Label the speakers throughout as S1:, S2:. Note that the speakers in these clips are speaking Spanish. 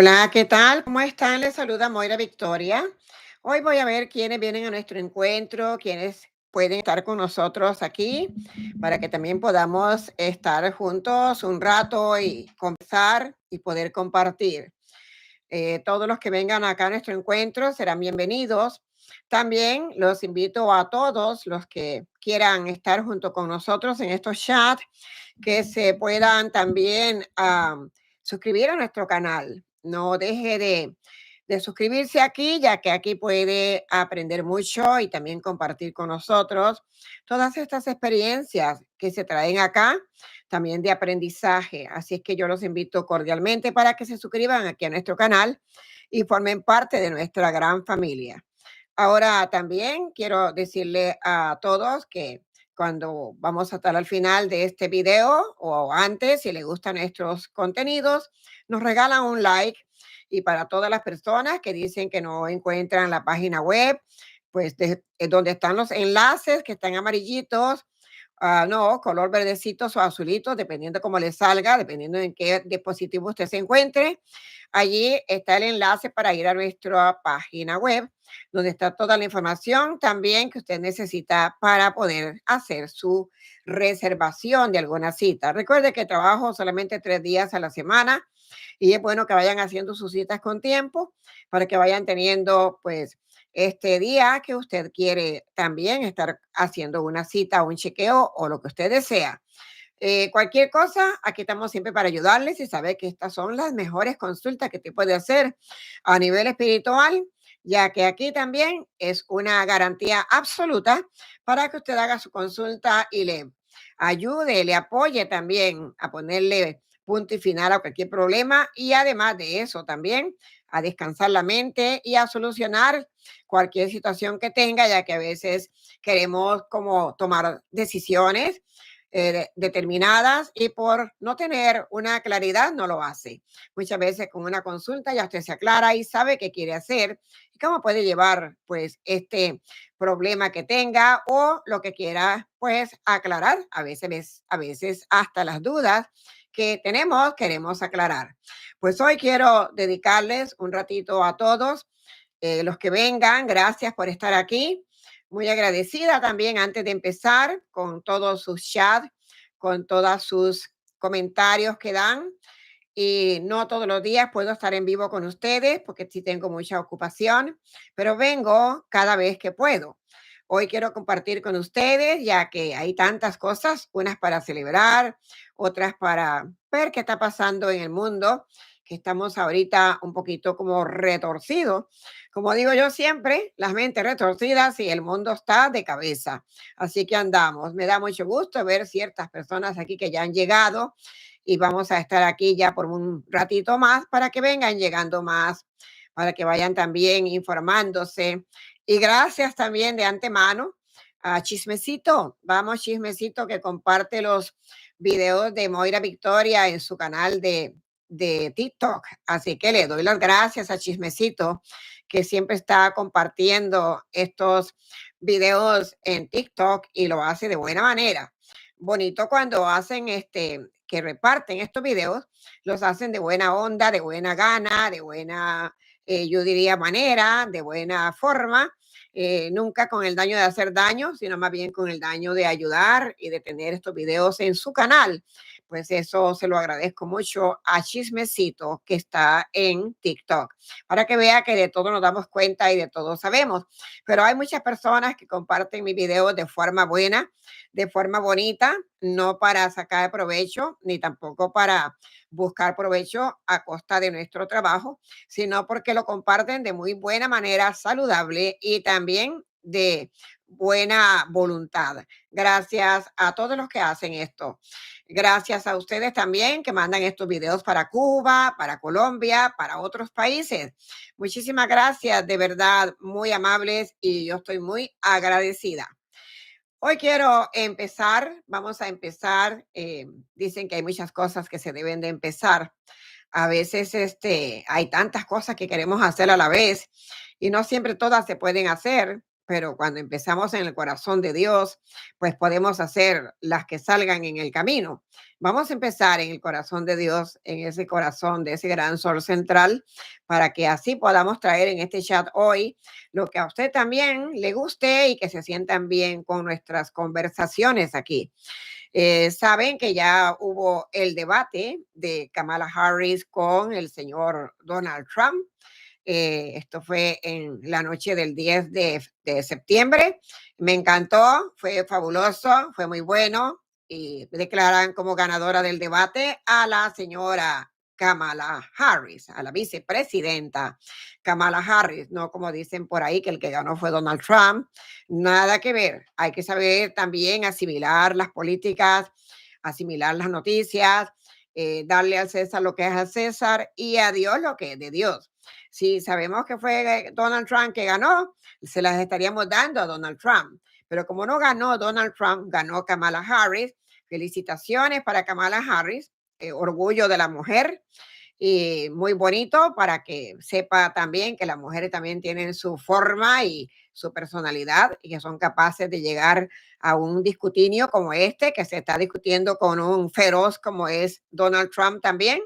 S1: Hola, ¿qué tal? ¿Cómo están? Les saluda Moira Victoria. Hoy voy a ver quiénes vienen a nuestro encuentro, quiénes pueden estar con nosotros aquí, para que también podamos estar juntos un rato y conversar y poder compartir. Todos los que vengan acá a nuestro encuentro serán bienvenidos. También los invito a todos los que quieran estar junto con nosotros en estos chats, que se puedan también suscribir a nuestro canal. No deje de suscribirse aquí, ya que aquí puede aprender mucho y también compartir con nosotros todas estas experiencias que se traen acá, también de aprendizaje. Así es que yo los invito cordialmente para que se suscriban aquí a nuestro canal y formen parte de nuestra gran familia. Ahora también quiero decirle a todos que cuando vamos a estar al final de este video o antes, si les gustan nuestros contenidos, nos regalan un like. Y para todas las personas que dicen que no encuentran la página web, pues donde están los enlaces que están amarillitos, no, color verdecitos o azulitos, dependiendo cómo les salga, dependiendo en qué dispositivo usted se encuentre. Allí está el enlace para ir a nuestra página web, donde está toda la información también que usted necesita para poder hacer su reservación de alguna cita. Recuerde que trabajo solamente 3 días a la semana y es bueno que vayan haciendo sus citas con tiempo para que vayan teniendo pues este día que usted quiere también estar haciendo una cita o un chequeo o lo que usted desea. Cualquier cosa, aquí estamos siempre para ayudarles y saber que estas son las mejores consultas que te puede hacer a nivel espiritual, ya que aquí también es una garantía absoluta para que usted haga su consulta y le ayude, le apoye también a ponerle punto y final a cualquier problema y además de eso también a descansar la mente y a solucionar cualquier situación que tenga, ya que a veces queremos como tomar decisiones determinadas y por no tener una claridad no lo hace. Muchas veces con una consulta ya usted se aclara y sabe qué quiere hacer y cómo puede llevar pues este problema que tenga o lo que quiera pues aclarar. A veces hasta las dudas que tenemos queremos aclarar. Pues hoy quiero dedicarles un ratito a todos los que vengan. Gracias por estar aquí. Muy agradecida también antes de empezar con todos sus chats, con todos sus comentarios que dan. Y no todos los días puedo estar en vivo con ustedes porque sí tengo mucha ocupación, pero vengo cada vez que puedo. Hoy quiero compartir con ustedes, ya que hay tantas cosas, unas para celebrar, otras para ver qué está pasando en el mundo, que estamos ahorita un poquito como retorcidos. Como digo yo siempre, las mentes retorcidas y el mundo está de cabeza. Así que andamos. Me da mucho gusto ver ciertas personas aquí que ya han llegado y vamos a estar aquí ya por un ratito más para que vengan llegando más, para que vayan también informándose. Y gracias también de antemano a Chismecito. Vamos, Chismecito, que comparte los videos de Moira Victoria en su canal de TikTok. Así que le doy las gracias a Chismecito, que siempre está compartiendo estos videos en TikTok y lo hace de buena manera. Bonito cuando hacen que reparten estos videos, los hacen de buena onda, de buena gana, de buena, yo diría, manera, de buena forma, nunca con el daño de hacer daño, sino más bien con el daño de ayudar y de tener estos videos en su canal. Pues eso se lo agradezco mucho a Chismecito, que está en TikTok, para que vea que de todo nos damos cuenta y de todo sabemos. Pero hay muchas personas que comparten mis videos de forma buena, de forma bonita, no para sacar provecho, ni tampoco para buscar provecho a costa de nuestro trabajo, sino porque lo comparten de muy buena manera, saludable y también de buena voluntad. Gracias a todos los que hacen esto. Gracias a ustedes también que mandan estos videos para Cuba, para Colombia, para otros países. Muchísimas gracias, de verdad, muy amables y yo estoy muy agradecida. Hoy quiero empezar, vamos a empezar. Dicen que hay muchas cosas que se deben de empezar. A veces hay tantas cosas que queremos hacer a la vez y no siempre todas se pueden hacer. pero cuando empezamos en el corazón de Dios, pues podemos hacer las que salgan en el camino. Vamos a empezar en el corazón de Dios, en ese corazón de ese gran sol central, para que así podamos traer en este chat hoy lo que a usted también le guste y que se sientan bien con nuestras conversaciones aquí. Saben que ya hubo el debate de Kamala Harris con el señor Donald Trump. Esto fue en la noche del 10 de septiembre. Me encantó, fue fabuloso, fue muy bueno y declaran como ganadora del debate a la señora Kamala Harris, a la vicepresidenta Kamala Harris, no como dicen por ahí que el que ganó fue Donald Trump. Nada que ver. Hay que saber también asimilar las políticas, asimilar las noticias, darle al César lo que es al César y a Dios lo que es de Dios. Si sabemos que fue Donald Trump que ganó, se las estaríamos dando a Donald Trump. Pero como no ganó Donald Trump, ganó Kamala Harris. Felicitaciones para Kamala Harris, orgullo de la mujer y muy bonito para que sepa también que las mujeres también tienen su forma y su personalidad y que son capaces de llegar a un discutinio como este que se está discutiendo con un feroz como es Donald Trump también.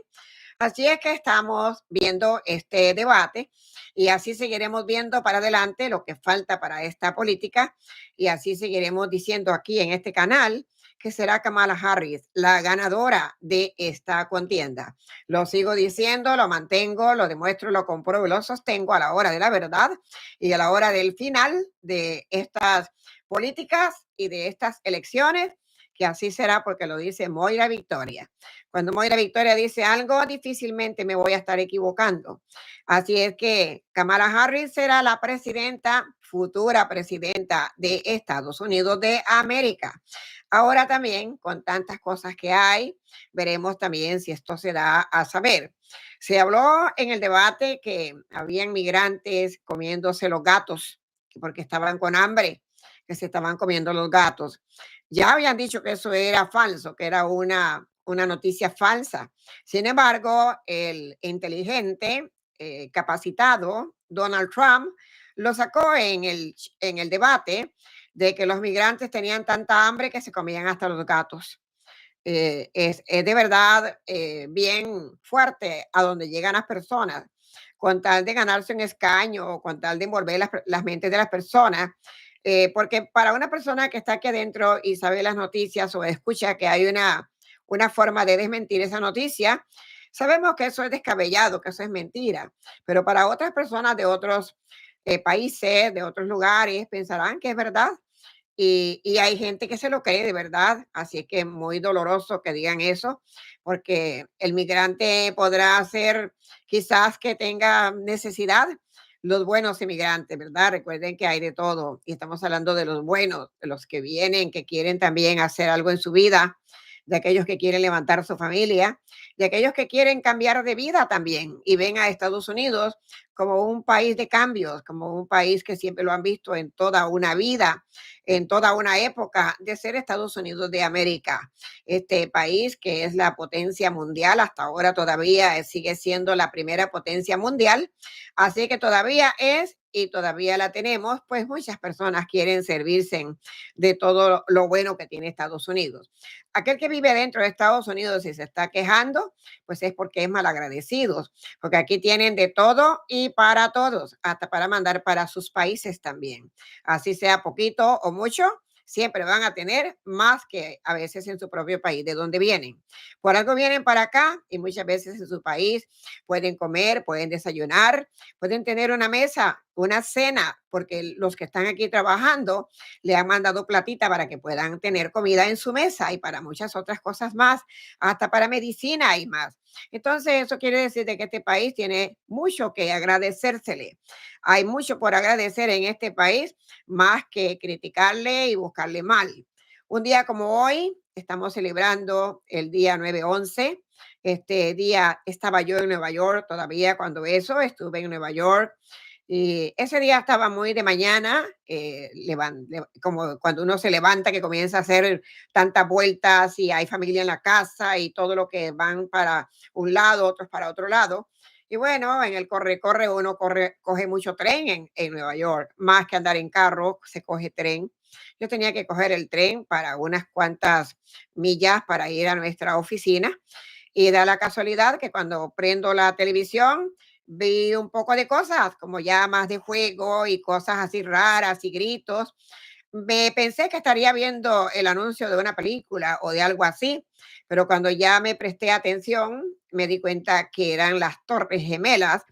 S1: Así es que estamos viendo este debate y así seguiremos viendo para adelante lo que falta para esta política y así seguiremos diciendo aquí en este canal que será Kamala Harris la ganadora de esta contienda. Lo sigo diciendo, lo mantengo, lo demuestro, lo compruebo y lo sostengo a la hora de la verdad y a la hora del final de estas políticas y de estas elecciones, que así será porque lo dice Moira Victoria. Cuando Moira Victoria dice algo, difícilmente me voy a estar equivocando. Así es que Kamala Harris será la presidenta, futura presidenta de Estados Unidos de América. Ahora también, con tantas cosas que hay, veremos también si esto se da a saber. Se habló en el debate que habían migrantes comiéndose los gatos porque estaban con hambre, que se estaban comiendo los gatos. Ya habían dicho que eso era falso, que era una noticia falsa. Sin embargo, el inteligente, capacitado Donald Trump lo sacó en el debate de que los migrantes tenían tanta hambre que se comían hasta los gatos. Es de verdad bien fuerte a donde llegan las personas con tal de ganarse un escaño o con tal de envolver las mentes de las personas. Porque para una persona que está aquí adentro y sabe las noticias o escucha que hay una forma de desmentir esa noticia, sabemos que eso es descabellado, que eso es mentira. Pero para otras personas de otros países, de otros lugares, pensarán que es verdad y hay gente que se lo cree de verdad, así es que es muy doloroso que digan eso, porque el migrante podrá ser quizás que tenga necesidad, los buenos inmigrantes, ¿verdad? Recuerden que hay de todo y estamos hablando de los buenos, de los que vienen, que quieren también hacer algo en su vida, de aquellos que quieren levantar su familia, de aquellos que quieren cambiar de vida también y ven a Estados Unidos como un país de cambios, como un país que siempre lo han visto en toda una vida, en toda una época de ser Estados Unidos de América. Este país que es la potencia mundial, hasta ahora todavía sigue siendo la primera potencia mundial, así que todavía es y todavía la tenemos, pues muchas personas quieren servirse de todo lo bueno que tiene Estados Unidos. Aquel que vive dentro de Estados Unidos y se está quejando, pues es porque es malagradecido, porque aquí tienen de todo y para todos, hasta para mandar para sus países también. Así sea poquito o mucho, siempre van a tener más que a veces en su propio país, de donde vienen. Por algo vienen para acá y muchas veces en su país pueden comer, pueden desayunar, pueden tener una mesa, una cena, porque los que están aquí trabajando le han mandado platita para que puedan tener comida en su mesa y para muchas otras cosas más, hasta para medicina y más. Entonces, eso quiere decir de que este país tiene mucho que agradecérsele. Hay mucho por agradecer en este país, más que criticarle y buscarle mal. Un día como hoy, estamos celebrando el día 9/11. Este día estaba yo en Nueva York todavía cuando eso, estuve en Nueva York. Y ese día estaba muy de mañana, como cuando uno se levanta, que comienza a hacer tantas vueltas y hay familia en la casa y todo lo que van para un lado, otros para otro lado. Y bueno, en el corre-corre uno coge mucho tren en Nueva York, más que andar en carro, se coge tren. Yo tenía que coger el tren para unas cuantas millas para ir a nuestra oficina y da la casualidad que cuando prendo la televisión vi un poco de cosas, como llamas de fuego y cosas así raras y gritos. Me pensé que estaría viendo el anuncio de una película o de algo así, pero cuando ya me presté atención, me di cuenta que eran las Torres Gemelas,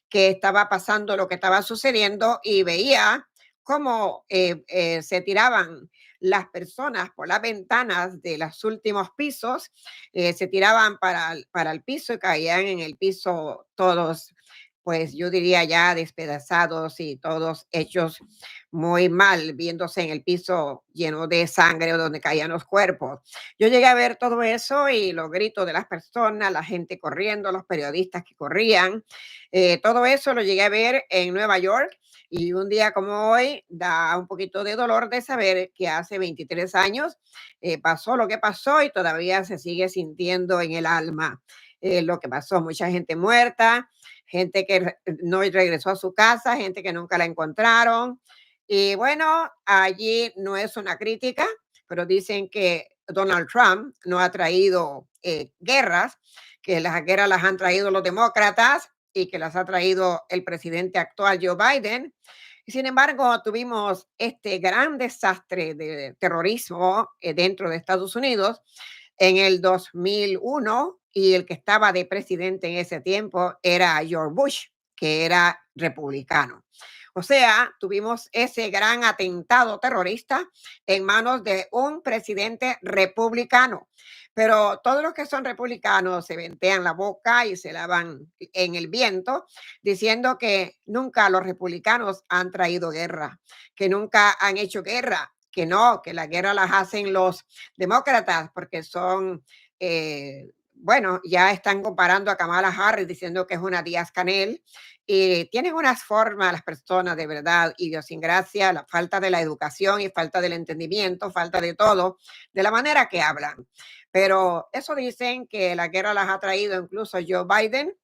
S1: que estaba pasando lo que estaba sucediendo y veía cómo se tiraban las personas por las ventanas de los últimos pisos, se tiraban para el piso y caían en el piso todos, pues yo diría ya despedazados y todos hechos muy mal, viéndose en el piso lleno de sangre o donde caían los cuerpos. Yo llegué a ver todo eso y los gritos de las personas, la gente corriendo, los periodistas que corrían, todo eso lo llegué a ver en Nueva York y un día como hoy da un poquito de dolor de saber que hace 23 años pasó lo que pasó y todavía se sigue sintiendo en el alma lo que pasó. Mucha gente muerta, gente que no regresó a su casa, gente que nunca la encontraron. Y bueno, allí no es una crítica, pero dicen que Donald Trump no ha traído guerras, que las guerras las han traído los demócratas y que las ha traído el presidente actual Joe Biden. Y sin embargo, tuvimos este gran desastre de terrorismo dentro de Estados Unidos en el 2001 y el que estaba de presidente en ese tiempo era George Bush, que era republicano. O sea, tuvimos ese gran atentado terrorista en manos de un presidente republicano. Pero todos los que son republicanos se ventean la boca y se lavan en el viento diciendo que nunca los republicanos han traído guerra, que nunca han hecho guerra, que no, que la guerra las hacen los demócratas porque son, bueno, ya están comparando a Kamala Harris diciendo que es una Díaz Canel y tienen unas formas las personas de verdad, idiosincrasia, la falta de la educación y falta del entendimiento, falta de todo, de la manera que hablan. Pero eso dicen que la guerra las ha traído incluso Joe Biden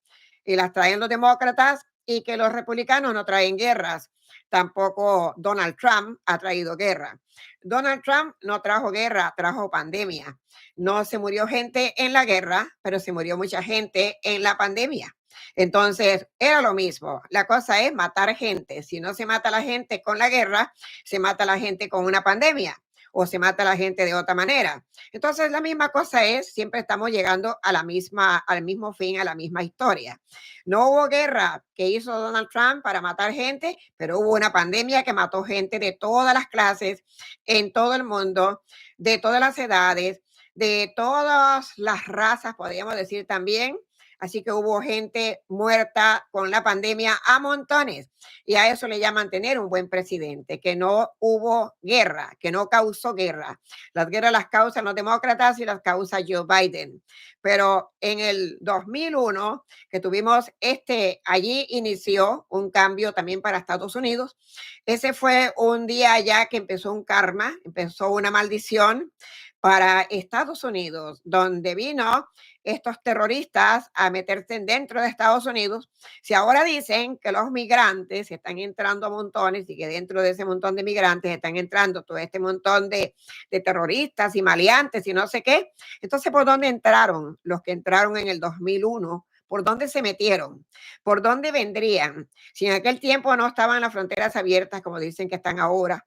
S1: y las traen los demócratas y que los republicanos no traen guerras. Tampoco Donald Trump ha traído guerra. Donald Trump no trajo guerra, trajo pandemia. No se murió gente en la guerra, pero se murió mucha gente en la pandemia. Entonces, era lo mismo. La cosa es matar gente. Si no se mata a la gente con la guerra, se mata a la gente con una pandemia o se mata a la gente de otra manera. Entonces, la misma cosa es, siempre estamos llegando a la misma, al mismo fin, a la misma historia. No hubo guerra que hizo Donald Trump para matar gente, pero hubo una pandemia que mató gente de todas las clases, en todo el mundo, de todas las edades, de todas las razas, podríamos decir también. Así que hubo gente muerta con la pandemia a montones. Y a eso le llaman tener un buen presidente, que no hubo guerra, que no causó guerra. Las guerras las causan los demócratas y las causa Joe Biden. Pero en el 2001, que tuvimos allí inició un cambio también para Estados Unidos. Ese fue un día ya que empezó un karma, empezó una maldición para Estados Unidos, donde vino estos terroristas a meterse dentro de Estados Unidos. Si ahora dicen que los migrantes están entrando a montones y que dentro de ese montón de migrantes están entrando todo este montón de terroristas y maleantes y no sé qué, entonces ¿por dónde entraron los que entraron en el 2001? ¿Por dónde se metieron? ¿Por dónde vendrían? Si en aquel tiempo no estaban las fronteras abiertas, como dicen que están ahora,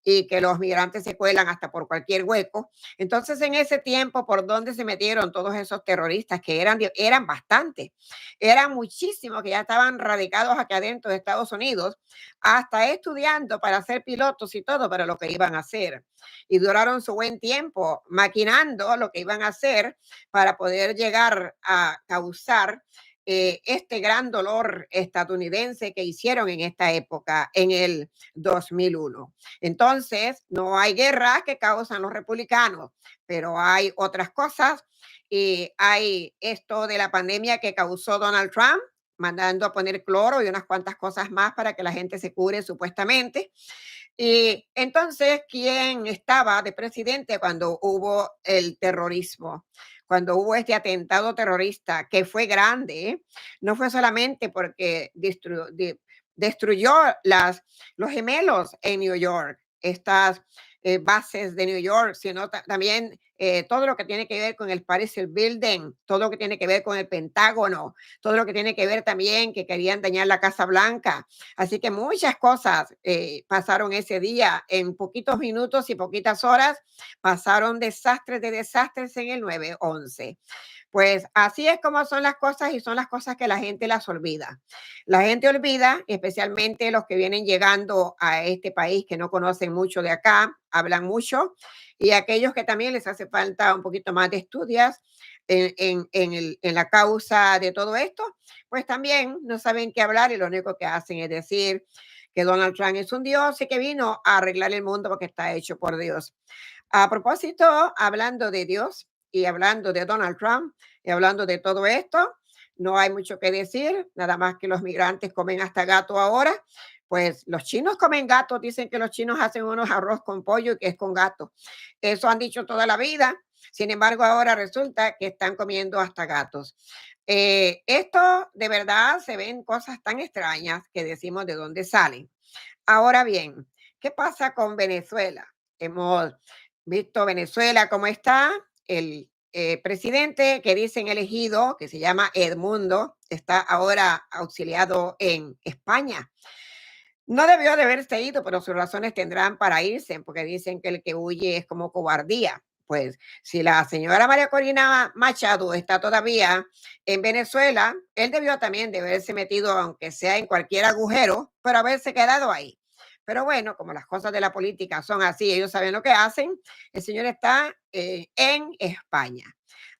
S1: y que los migrantes se cuelan hasta por cualquier hueco. Entonces, en ese tiempo, ¿por dónde se metieron todos esos terroristas que eran bastantes? Eran muchísimos que ya estaban radicados aquí adentro de Estados Unidos, hasta estudiando para ser pilotos y todo para lo que iban a hacer. Y duraron su buen tiempo maquinando lo que iban a hacer para poder llegar a causar este gran dolor estadounidense que hicieron en esta época, en el 2001. Entonces, no hay guerra que causan los republicanos, pero hay otras cosas y hay esto de la pandemia que causó Donald Trump, mandando a poner cloro y unas cuantas cosas más para que la gente se cure supuestamente. Y entonces, ¿quién estaba de presidente cuando hubo el terrorismo? Cuando hubo este atentado terrorista que fue grande, no fue solamente porque destruyó los gemelos en New York, estas bases de New York, sino también todo lo que tiene que ver con el Paris Building, todo lo que tiene que ver con el Pentágono, todo lo que tiene que ver también que querían dañar la Casa Blanca. Así que muchas cosas pasaron ese día. En poquitos minutos y poquitas horas pasaron desastres de desastres en el 9/11. Pues así es como son las cosas y son las cosas que la gente las olvida. La gente olvida, especialmente los que vienen llegando a este país que no conocen mucho de acá, hablan mucho, y aquellos que también les hace falta un poquito más de estudios en la causa de todo esto, pues también no saben qué hablar y lo único que hacen es decir que Donald Trump es un dios y que vino a arreglar el mundo porque está hecho por Dios. A propósito, hablando de Dios y hablando de Donald Trump y hablando de todo esto, no hay mucho que decir, nada más que los migrantes comen hasta gato ahora. Pues los chinos comen gato, dicen que los chinos hacen unos arroz con pollo y que es con gato. Eso han dicho toda la vida. Sin embargo, ahora resulta que están comiendo hasta gatos. Esto de verdad se ven cosas tan extrañas que decimos de dónde salen. Ahora bien, ¿qué pasa con Venezuela? Hemos visto Venezuela cómo está. El presidente que dicen elegido, que se llama Edmundo, está ahora auxiliado en España. No debió de haberse ido, pero sus razones tendrán para irse, porque dicen que el que huye es como cobardía. Pues si la señora María Corina Machado está todavía en Venezuela, él debió también de haberse metido, aunque sea en cualquier agujero, pero haberse quedado ahí. Pero bueno, como las cosas de la política son así, ellos saben lo que hacen, el señor está en España.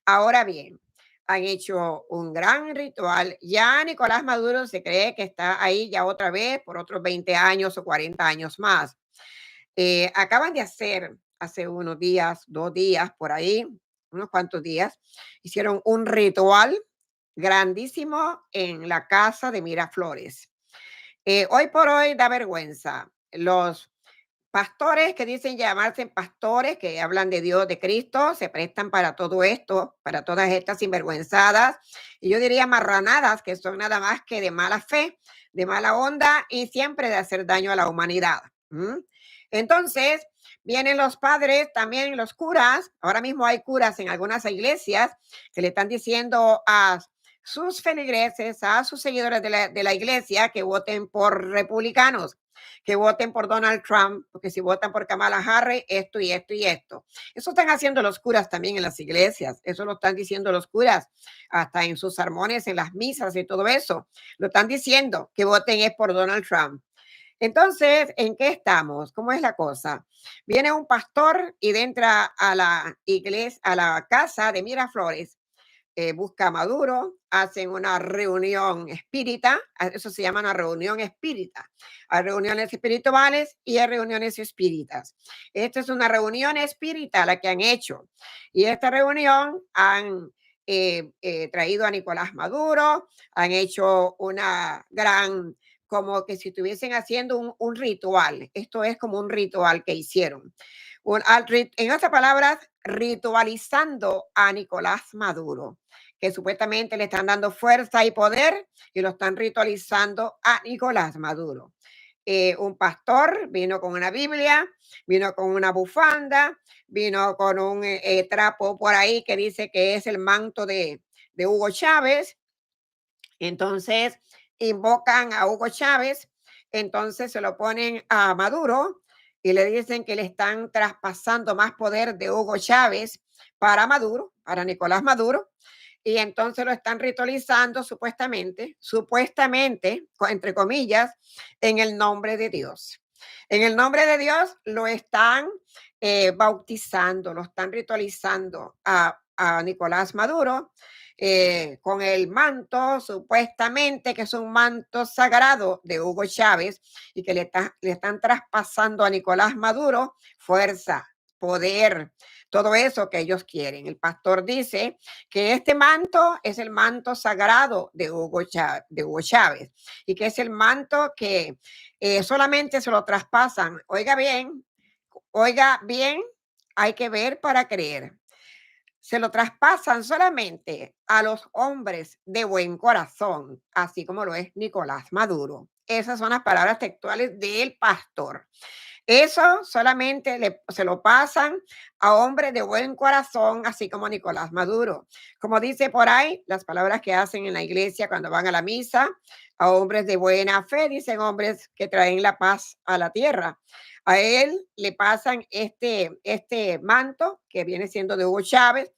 S1: Ahora bien, han hecho un gran ritual. Ya Nicolás Maduro se cree que está ahí ya otra vez por otros 20 años o 40 años más. Acaban de hacer hace unos días, 2 días por ahí, unos cuantos días, hicieron un ritual grandísimo en la casa de Miraflores. Hoy por hoy da vergüenza. Los pastores que dicen llamarse pastores, que hablan de Dios, de Cristo, se prestan para todo esto, para todas estas sinvergüenzadas, y yo diría marranadas, que son nada más que de mala fe, de mala onda y siempre de hacer daño a la humanidad. Entonces, vienen los padres, también los curas. Ahora mismo hay curas en algunas iglesias que le están diciendo a sus feligreses, a sus seguidores de la iglesia, que voten por republicanos, que voten por Donald Trump, porque si votan por Kamala Harris, esto y esto y esto. Eso están haciendo los curas también en las iglesias, eso lo están diciendo los curas, hasta en sus sermones, en las misas y todo eso. Lo están diciendo, que voten es por Donald Trump. Entonces, ¿en qué estamos? ¿Cómo es la cosa? Viene un pastor y entra a la iglesia, a la casa de Miraflores, busca a Maduro, hacen una reunión espírita, eso se llama una reunión espírita. Hay reuniones espirituales y hay reuniones espíritas. Esta es una reunión espírita la que han hecho. Y esta reunión han traído a Nicolás Maduro, han hecho una gran, como que si estuviesen haciendo un ritual. Esto es como un ritual que hicieron. En otras palabras, ritualizando a Nicolás Maduro, que supuestamente le están dando fuerza y poder y lo están ritualizando a Nicolás Maduro. Un pastor vino con una Biblia, vino con una bufanda, vino con un trapo por ahí que dice que es el manto de Hugo Chávez. Entonces invocan a Hugo Chávez, entonces se lo ponen a Maduro y le dicen que le están traspasando más poder de Hugo Chávez para Maduro, para Nicolás Maduro, y entonces lo están ritualizando supuestamente, entre comillas, en el nombre de Dios. En el nombre de Dios lo están bautizando, lo están ritualizando a Nicolás Maduro con el manto, supuestamente que es un manto sagrado de Hugo Chávez y que le están traspasando a Nicolás Maduro fuerza, poder, todo eso que ellos quieren. El pastor dice que este manto es el manto sagrado de Hugo Chávez y que es el manto que solamente se lo traspasan. Oiga bien, hay que ver para creer. Se lo traspasan solamente a los hombres de buen corazón, así como lo es Nicolás Maduro. Esas son las palabras textuales del pastor. Eso solamente se lo pasan a hombres de buen corazón, así como Nicolás Maduro. Como dice por ahí, las palabras que hacen en la iglesia cuando van a la misa, a hombres de buena fe, dicen hombres que traen la paz a la tierra. A él le pasan este manto que viene siendo de Hugo Chávez,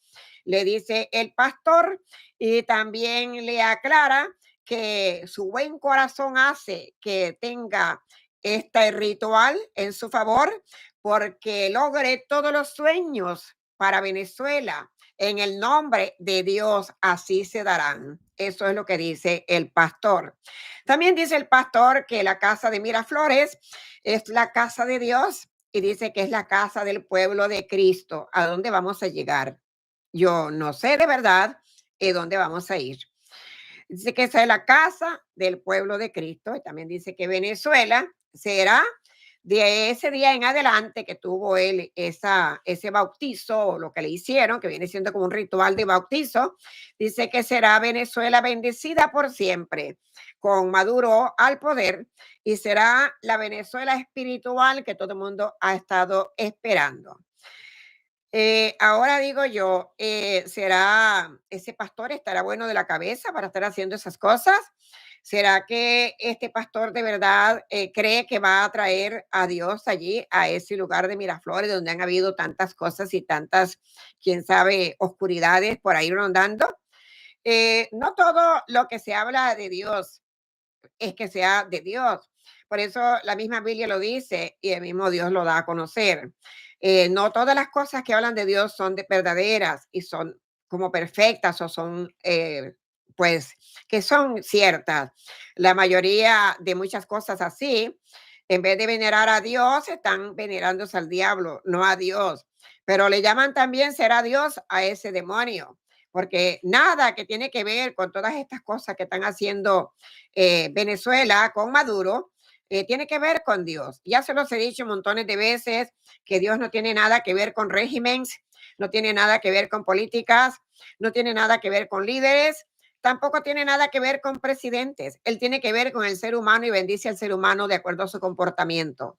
S1: le dice el pastor, y también le aclara que su buen corazón hace que tenga este ritual en su favor porque logre todos los sueños para Venezuela. En el nombre de Dios así se darán. Eso es lo que dice el pastor. También dice el pastor que la casa de Miraflores es la casa de Dios y dice que es la casa del pueblo de Cristo. ¿A dónde vamos a llegar? Yo no sé de verdad dónde vamos a ir. Dice que esa es la casa del pueblo de Cristo y también dice que Venezuela será de ese día en adelante que tuvo él ese bautizo o lo que le hicieron, que viene siendo como un ritual de bautizo, dice que será Venezuela bendecida por siempre, con Maduro al poder, y será la Venezuela espiritual que todo el mundo ha estado esperando. Ahora digo yo, ¿será ese pastor estará bueno de la cabeza para estar haciendo esas cosas? ¿Será que este pastor de verdad cree que va a traer a Dios allí, a ese lugar de Miraflores, donde han habido tantas cosas y tantas, quién sabe, oscuridades por ahí rondando? No todo lo que se habla de Dios es que sea de Dios. Por eso la misma Biblia lo dice y el mismo Dios lo da a conocer. No todas las cosas que hablan de Dios son verdaderas y son como perfectas o son, pues, que son ciertas. La mayoría de muchas cosas así, en vez de venerar a Dios, están venerándose al diablo, no a Dios. Pero le llaman también será Dios a ese demonio, porque nada que tiene que ver con todas estas cosas que están haciendo Venezuela con Maduro, tiene que ver con Dios. Ya se los he dicho montones de veces que Dios no tiene nada que ver con regímenes, no tiene nada que ver con políticas, no tiene nada que ver con líderes, tampoco tiene nada que ver con presidentes. Él tiene que ver con el ser humano y bendice al ser humano de acuerdo a su comportamiento.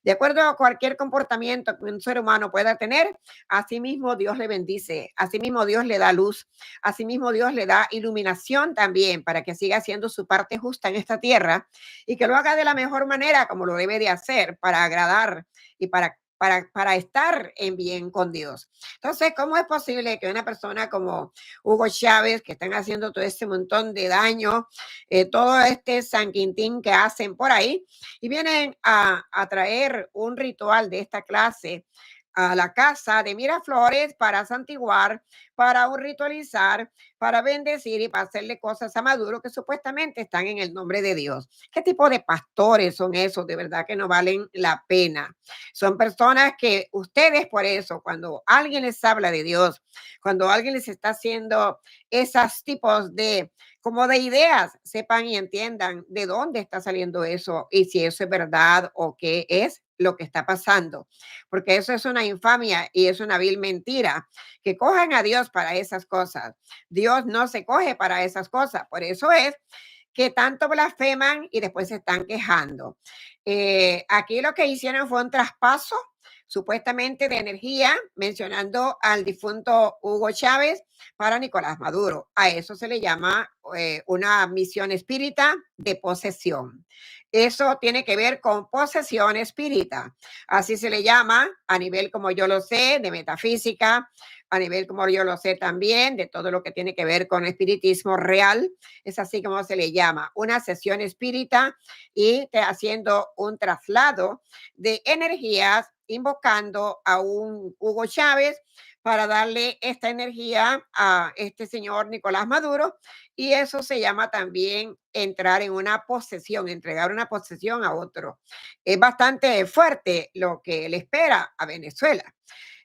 S1: De acuerdo a cualquier comportamiento que un ser humano pueda tener, asimismo Dios le bendice, asimismo Dios le da luz, asimismo Dios le da iluminación también para que siga haciendo su parte justa en esta tierra y que lo haga de la mejor manera como lo debe de hacer para agradar y para estar en bien con Dios. Entonces, ¿cómo es posible que una persona como Hugo Chávez, que están haciendo todo este montón de daño, todo este San Quintín que hacen por ahí, y vienen a traer un ritual de esta clase a la casa de Miraflores para santiguar, para un ritualizar, para bendecir y para hacerle cosas a Maduro que supuestamente están en el nombre de Dios? ¿Qué tipo de pastores son esos? De verdad que no valen la pena. Son personas que ustedes por eso, cuando alguien les habla de Dios, cuando alguien les está haciendo esos tipos de como de ideas, sepan y entiendan de dónde está saliendo eso y si eso es verdad o qué es lo que está pasando, porque eso es una infamia y es una vil mentira, que cojan a Dios para esas cosas. Dios no se coge para esas cosas, por eso es que tanto blasfeman y después se están quejando. Aquí lo que hicieron fue un traspaso supuestamente de energía, mencionando al difunto Hugo Chávez para Nicolás Maduro. A eso se le llama una misión espírita de posesión. Eso tiene que ver con posesión espírita. Así se le llama a nivel como yo lo sé, de metafísica, a nivel como yo lo sé también, de todo lo que tiene que ver con espiritismo real. Es así como se le llama, una sesión espírita y haciendo un traslado de energías, invocando a un Hugo Chávez para darle esta energía a este señor Nicolás Maduro, y eso se llama también entrar en una posesión, entregar una posesión a otro. Es bastante fuerte lo que le espera a Venezuela.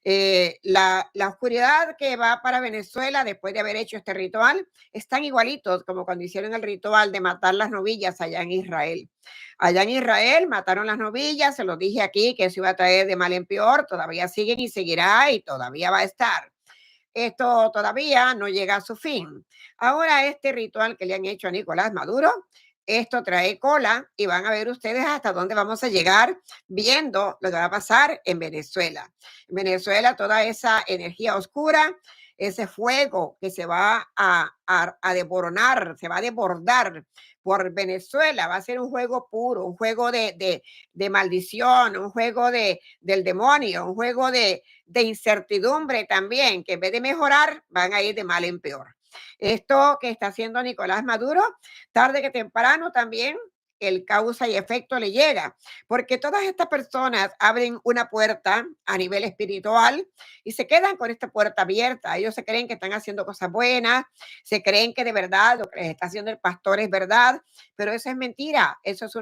S1: La oscuridad que va para Venezuela después de haber hecho este ritual están igualitos como cuando hicieron el ritual de matar las novillas allá en Israel. Allá en Israel mataron las novillas, se los dije aquí que eso iba a traer de mal en peor, todavía siguen y seguirá y todavía va a estar. Esto todavía no llega a su fin. Ahora este ritual que le han hecho a Nicolás Maduro, esto trae cola y van a ver ustedes hasta dónde vamos a llegar viendo lo que va a pasar en Venezuela. En Venezuela toda esa energía oscura, ese fuego que se va a desboronar, se va a desbordar por Venezuela, va a ser un juego puro, un juego de maldición, un juego del demonio, un juego de incertidumbre también, que en vez de mejorar, van a ir de mal en peor. Esto que está haciendo Nicolás Maduro, tarde que temprano también el causa y efecto le llega, porque todas estas personas abren una puerta a nivel espiritual y se quedan con esta puerta abierta. Ellos se creen que están haciendo cosas buenas, se creen que de verdad lo que les está haciendo el pastor es verdad, pero eso es mentira, eso es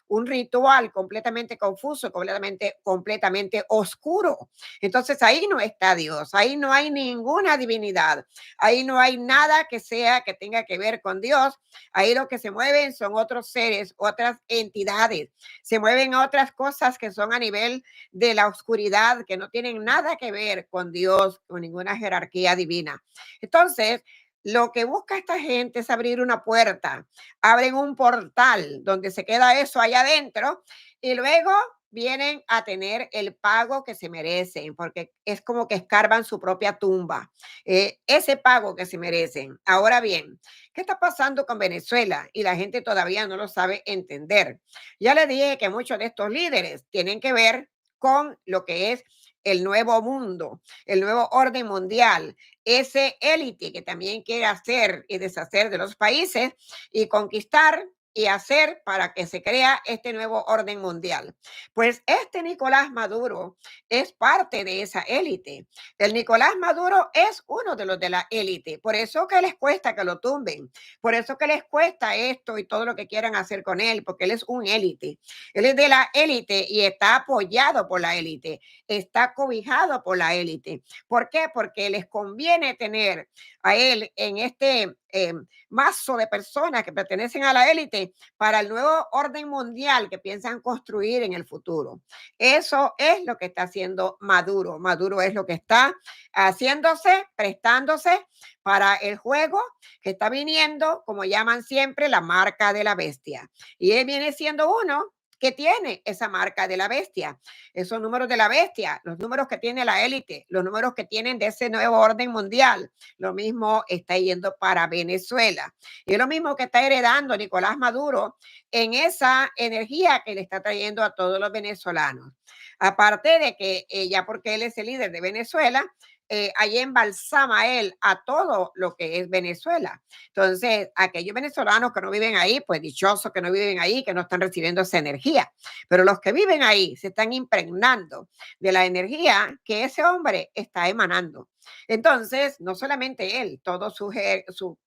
S1: un ritual completamente confuso, completamente oscuro. Entonces ahí no está Dios, ahí no hay ninguna divinidad, ahí no hay nada que sea que tenga que ver con Dios. Ahí lo que se mueven son otros seres, otras entidades, se mueven otras cosas que son a nivel de la oscuridad, que no tienen nada que ver con Dios, con ninguna jerarquía divina. Entonces, lo que busca esta gente es abrir una puerta, abren un portal donde se queda eso allá adentro y luego vienen a tener el pago que se merecen, porque es como que escarban su propia tumba, ese pago que se merecen. Ahora bien, ¿qué está pasando con Venezuela? Y la gente todavía no lo sabe entender. Ya le dije que muchos de estos líderes tienen que ver con lo que es el nuevo mundo, el nuevo orden mundial, ese élite que también quiere hacer y deshacer de los países y conquistar y hacer para que se crea este nuevo orden mundial. Pues este Nicolás Maduro es parte de esa élite. El Nicolás Maduro es uno de los de la élite. Por eso que les cuesta que lo tumben. Por eso que les cuesta esto y todo lo que quieran hacer con él, porque él es un élite. Él es de la élite y está apoyado por la élite. Está cobijado por la élite. ¿Por qué? Porque les conviene tener a él en este mazo de personas que pertenecen a la élite para el nuevo orden mundial que piensan construir en el futuro. Eso es lo que está haciendo Maduro. Maduro es lo que está haciéndose, prestándose para el juego que está viniendo, como llaman siempre, la marca de la bestia. Y él viene siendo uno que tiene esa marca de la bestia, esos números de la bestia, los números que tiene la élite, los números que tienen de ese nuevo orden mundial. Lo mismo está yendo para Venezuela. Y es lo mismo que está heredando Nicolás Maduro en esa energía que le está trayendo a todos los venezolanos. Aparte de que ya porque él es el líder de Venezuela, ahí embalsama él a todo lo que es Venezuela. Entonces, aquellos venezolanos que no viven ahí, pues dichosos que no viven ahí, que no están recibiendo esa energía. Pero los que viven ahí se están impregnando de la energía que ese hombre está emanando. Entonces, no solamente él, todo su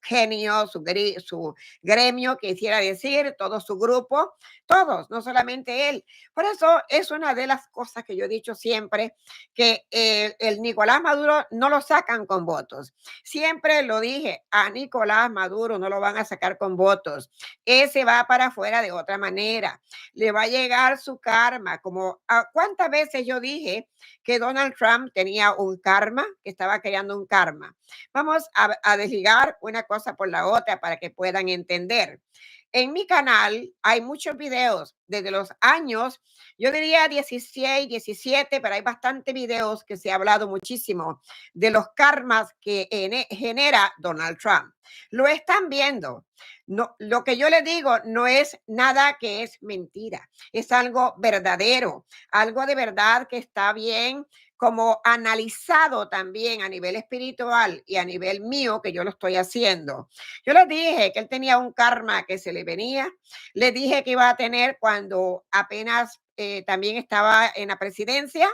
S1: genio, su gremio, quisiera decir, todo su grupo, todos, no solamente él. Por eso es una de las cosas que yo he dicho siempre, que el Nicolás Maduro no lo sacan con votos. Siempre lo dije, a Nicolás Maduro no lo van a sacar con votos. Ese va para afuera de otra manera. Le va a llegar su karma, como cuántas veces yo dije que Donald Trump tenía un karma, que estaba creando un karma. Vamos a desligar una cosa por la otra para que puedan entender. En mi canal hay muchos videos desde los años, yo diría 16, 17, pero hay bastantes videos que se ha hablado muchísimo de los karmas que genera Donald Trump. Lo están viendo. No, lo que yo les digo no es nada que es mentira, es algo verdadero, algo de verdad que está bien como analizado también a nivel espiritual y a nivel mío que yo lo estoy haciendo. Yo les dije que él tenía un karma que se le venía, les dije que iba a tener cuando apenas también estaba en la presidencia,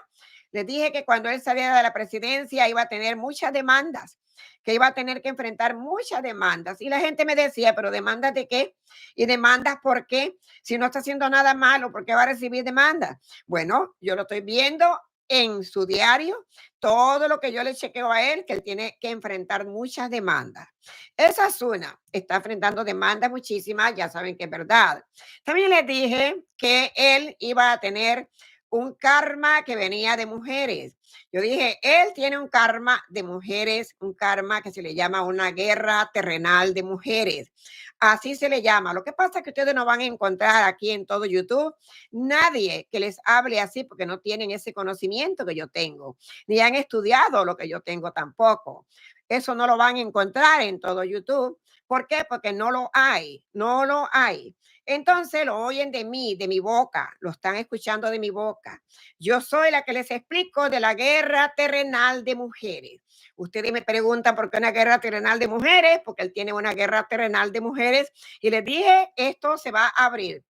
S1: Les dije que cuando él saliera de la presidencia iba a tener muchas demandas, que iba a tener que enfrentar muchas demandas. Y la gente me decía, pero ¿demandas de qué? ¿Y demandas por qué? Si no está haciendo nada malo, ¿por qué va a recibir demandas? Bueno, yo lo estoy viendo en su diario, todo lo que yo le chequeo a él, que él tiene que enfrentar muchas demandas. Esa es una, está enfrentando demandas muchísimas, ya saben que es verdad. También les dije que él iba a tener un karma que venía de mujeres. Yo dije, él tiene un karma de mujeres, un karma que se le llama una guerra terrenal de mujeres. Así se le llama. Lo que pasa es que ustedes no van a encontrar aquí en todo YouTube nadie que les hable así porque no tienen ese conocimiento que yo tengo, ni han estudiado lo que yo tengo tampoco. Eso no lo van a encontrar en todo YouTube. ¿Por qué? Porque no lo hay, no lo hay. Entonces lo oyen de mí, de mi boca, lo están escuchando de mi boca. Yo soy la que les explico de la guerra terrenal de mujeres. Ustedes me preguntan por qué una guerra terrenal de mujeres, porque él tiene una guerra terrenal de mujeres y les dije, esto se va a abrir.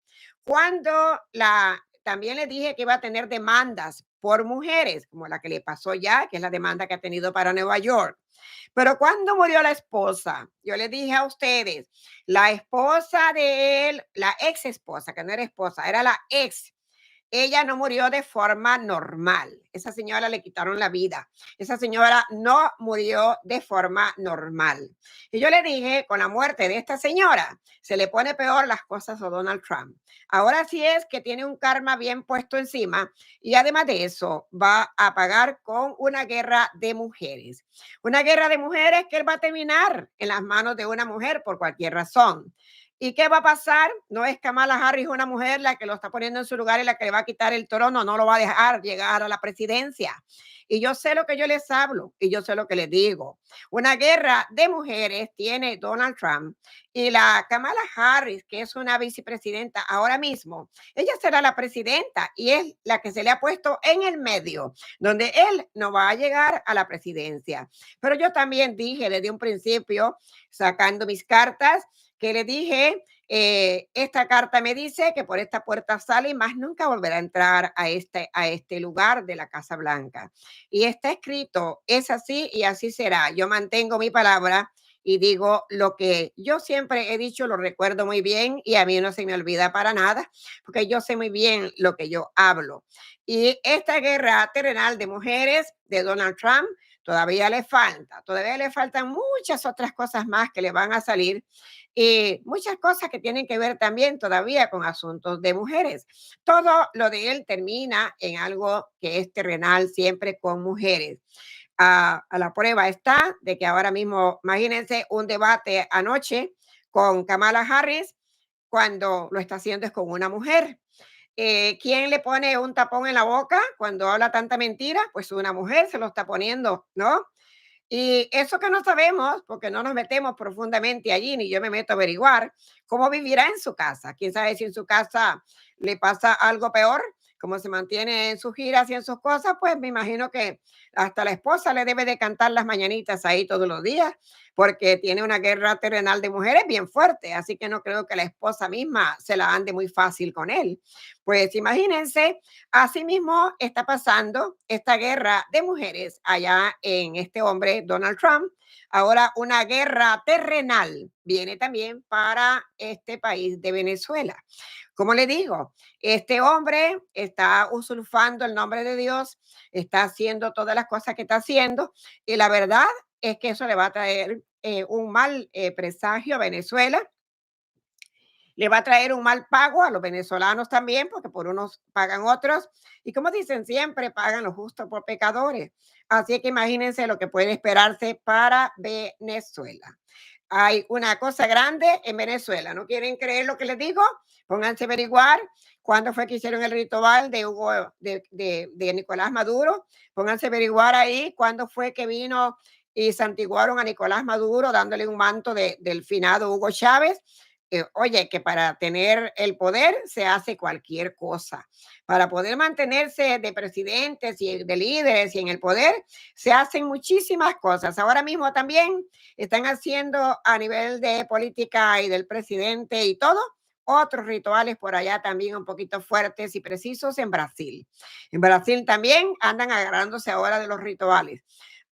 S1: También les dije que iba a tener demandas por mujeres, como la que le pasó ya, que es la demanda que ha tenido para Nueva York. Pero cuando murió la esposa, yo le dije a ustedes, la esposa de él, la ex esposa, que no era esposa, era la ex, ella no murió de forma normal. Esa señora le quitaron la vida. Esa señora no murió de forma normal. Y yo le dije, con la muerte de esta señora, se le pone peor las cosas a Donald Trump. Ahora sí es que tiene un karma bien puesto encima y además de eso va a pagar con una guerra de mujeres. Una guerra de mujeres que él va a terminar en las manos de una mujer por cualquier razón. ¿Y qué va a pasar? No es Kamala Harris una mujer la que lo está poniendo en su lugar y la que le va a quitar el trono, no lo va a dejar llegar a la presidencia. Y yo sé lo que yo les hablo y yo sé lo que les digo. Una guerra de mujeres tiene Donald Trump y la Kamala Harris, que es una vicepresidenta ahora mismo, ella será la presidenta y es la que se le ha puesto en el medio, donde él no va a llegar a la presidencia. Pero yo también dije desde un principio, sacando mis cartas, que le dije, esta carta me dice que por esta puerta sale y más nunca volverá a entrar a este lugar de la Casa Blanca. Y está escrito, es así y así será. Yo mantengo mi palabra y digo lo que yo siempre he dicho, lo recuerdo muy bien y a mí no se me olvida para nada, porque yo sé muy bien lo que yo hablo. Y esta guerra terrenal de mujeres de Donald Trump todavía le faltan muchas otras cosas más que le van a salir y muchas cosas que tienen que ver también todavía con asuntos de mujeres. Todo lo de él termina en algo que es terrenal, siempre con mujeres. A la prueba está de que ahora mismo, imagínense un debate anoche con Kamala Harris cuando lo está haciendo es con una mujer. ¿Quién le pone un tapón en la boca cuando habla tanta mentira? Pues una mujer se lo está poniendo, ¿no? Y eso que no sabemos, porque no nos metemos profundamente allí, ni yo me meto a averiguar cómo vivirá en su casa. Quién sabe si en su casa le pasa algo peor, como se mantiene en sus giras y en sus cosas, pues me imagino que hasta la esposa le debe de cantar las mañanitas ahí todos los días, porque tiene una guerra terrenal de mujeres bien fuerte, así que no creo que la esposa misma se la ande muy fácil con él. Pues imagínense. Asimismo, está pasando esta guerra de mujeres allá en este hombre, Donald Trump. Ahora una guerra terrenal viene también para este país de Venezuela. Como le digo, este hombre está usurpando el nombre de Dios, está haciendo todas las cosas que está haciendo y la verdad es que eso le va a traer un mal presagio a Venezuela, le va a traer un mal pago a los venezolanos también, porque por unos pagan otros. Y como dicen siempre, pagan los justos por pecadores. Así que imagínense lo que puede esperarse para Venezuela. Hay una cosa grande en Venezuela. ¿No quieren creer lo que les digo? Pónganse a averiguar cuándo fue que hicieron el ritual de Hugo, de Nicolás Maduro. Pónganse a averiguar ahí cuándo fue que vino y santiguaron a Nicolás Maduro dándole un manto del finado Hugo Chávez. Oye, que para tener el poder se hace cualquier cosa. Para poder mantenerse de presidentes y de líderes y en el poder, se hacen muchísimas cosas. Ahora mismo también están haciendo a nivel de política y del presidente y todo otros rituales por allá también un poquito fuertes y precisos en Brasil. En Brasil también andan agarrándose ahora de los rituales.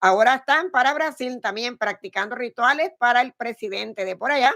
S1: Ahora están para Brasil también practicando rituales para el presidente de por allá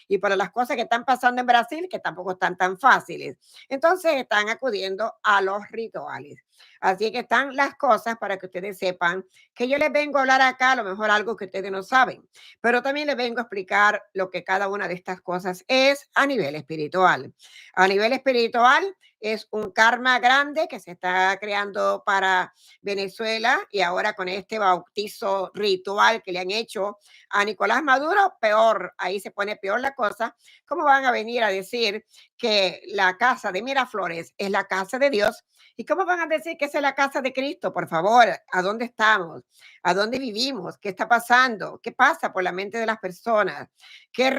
S1: y para las cosas que están pasando en Brasil, que tampoco están tan fáciles. Entonces están acudiendo a los rituales. Así que están las cosas para que ustedes sepan que yo les vengo a hablar acá, a lo mejor algo que ustedes no saben, pero también les vengo a explicar lo que cada una de estas cosas es a nivel espiritual. A nivel espiritual es un karma grande que se está creando para Venezuela y ahora con este bautizo ritual que le han hecho a Nicolás Maduro, peor, ahí se pone peor la cosa. ¿Cómo van a venir a decir que la casa de Miraflores es la casa de Dios? ¿Y cómo van a decir que esa es la casa de Cristo? Por favor, ¿a dónde estamos? ¿A dónde vivimos? ¿Qué está pasando? ¿Qué pasa por la mente de las personas? ¿Qué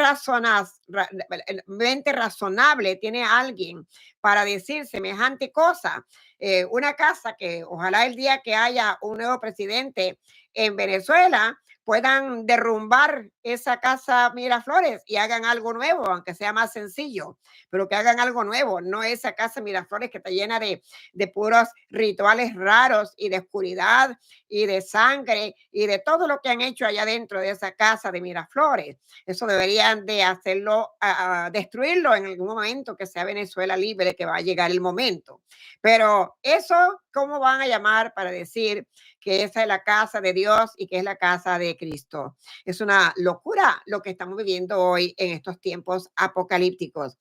S1: mente razonable tiene alguien para decir semejante cosa? Una casa que ojalá el día que haya un nuevo presidente en Venezuela puedan derrumbar esa casa Miraflores y hagan algo nuevo, aunque sea más sencillo, pero que hagan algo nuevo, no esa casa Miraflores que está llena de puros rituales raros y de oscuridad y de sangre y de todo lo que han hecho allá dentro de esa casa de Miraflores. Eso deberían de hacerlo, destruirlo en algún momento que sea Venezuela libre, que va a llegar el momento. Pero eso, ¿cómo van a llamar para decir que esa es la casa de Dios y que es la casa de Cristo? Es una locura lo que estamos viviendo hoy en estos tiempos apocalípticos.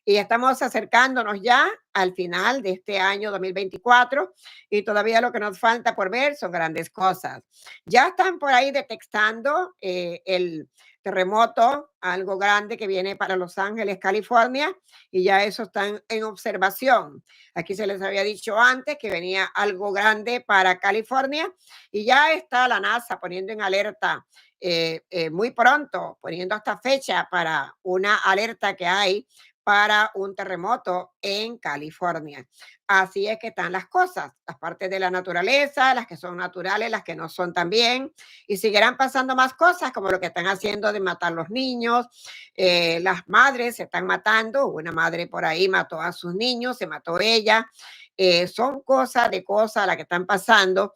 S1: Y estamos acercándonos ya al final de este año 2024 y todavía lo que nos falta por ver son grandes cosas. Ya están por ahí detectando el terremoto, algo grande que viene para Los Ángeles, California, y ya eso está en observación. Aquí se les había dicho antes que venía algo grande para California y ya está la NASA poniendo en alerta muy pronto, poniendo hasta fecha para una alerta que hay para un terremoto en California. Así es que están las cosas, las partes de la naturaleza, las que son naturales, las que no son también, y seguirán pasando más cosas como lo que están haciendo de matar los niños, las madres se están matando, una madre por ahí mató a sus niños, se mató ella, son cosas de cosas las que están pasando.